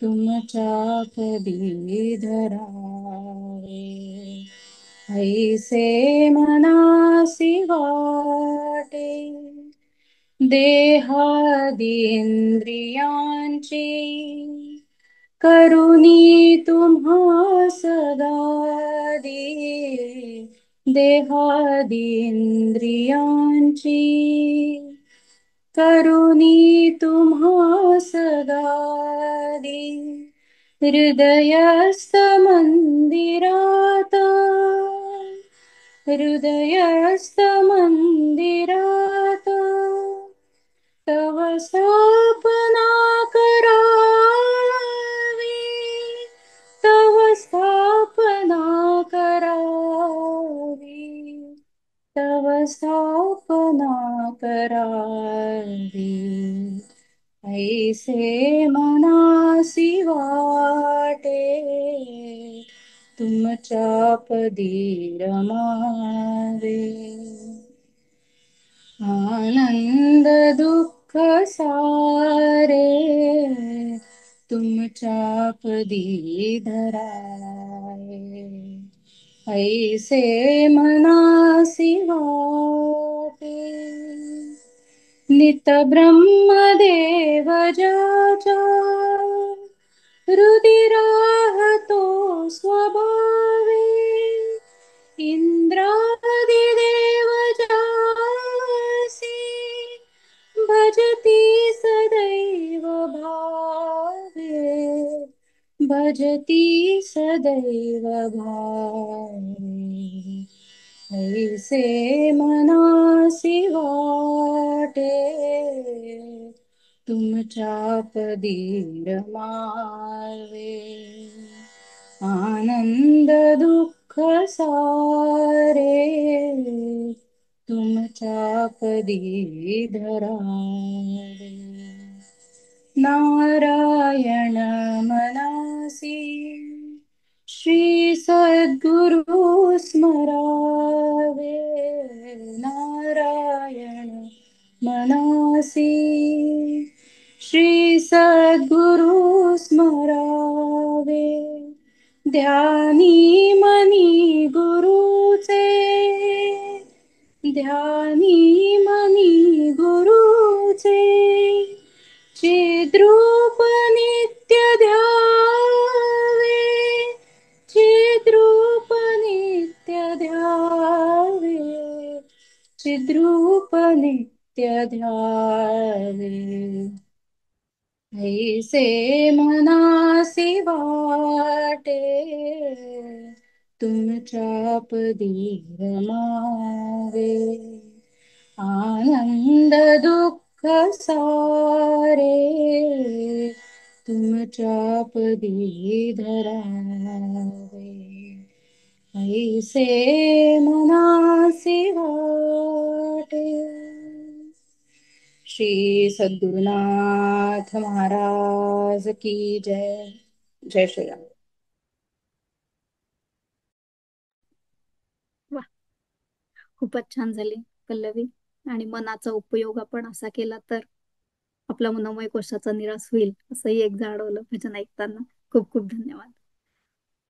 तुमच्या पदी धरावे. ऐसे मनासी वाटे देहादिंद्रियांची करुणी तुम्हा सदादी, देहादिंद्रियांची करुणी तुम्हा सदादी, हृदयस्थ मंदिरात, हृदयस्थ मंदिरात तव स्थापना करावी, तव स्थापना करावी, तव स्थापना करावी. ऐसे मनासी वाटे तुमच्या पदी रमावे, आनंद दुःख सारे तुमच्या पदी धरावे. ऐसे मनासी वाटे नित ब्रह्मदेव ज्याच्या हृदि राहतो स्वभावे, इंद्रादि देव जासी भजती सदैव भावे, भजती सदैव भावे. ऐसे मनासी वाटे तुमच्या पदी रमावे, आनंद दुःख सारे तुमच्या पदी धरावे. नारायण मनासी श्री सद्गुरु स्मरावे, नारायण मनासी श्री सद्गुरु स्मरावे, ध्यानी मनी गुरुचे, ध्यानी मनी गुरुचे चिद्रूप नित्य ध्यावे, चिद्रूप नित्य ध्यावे, चिद्रूप नित्य ध्यावे. ऐसे मनासी वाटे तुमच्या पदी रमावे, आनंद दुःख सारे तुमच्या पदी धरावे, ऐसे मनासी वाटे. श्री सद्गुरुनाथ महाराज की जय. जय श्रीराम.
वा, खूपच छान झाली पल्लवी. आणि मनाचा उपयोग आपण असा केला तर आपला मनोमय कोशाचा निराश होईल असंही एक जाणवलं भजन ऐकताना. खूप खूप धन्यवाद.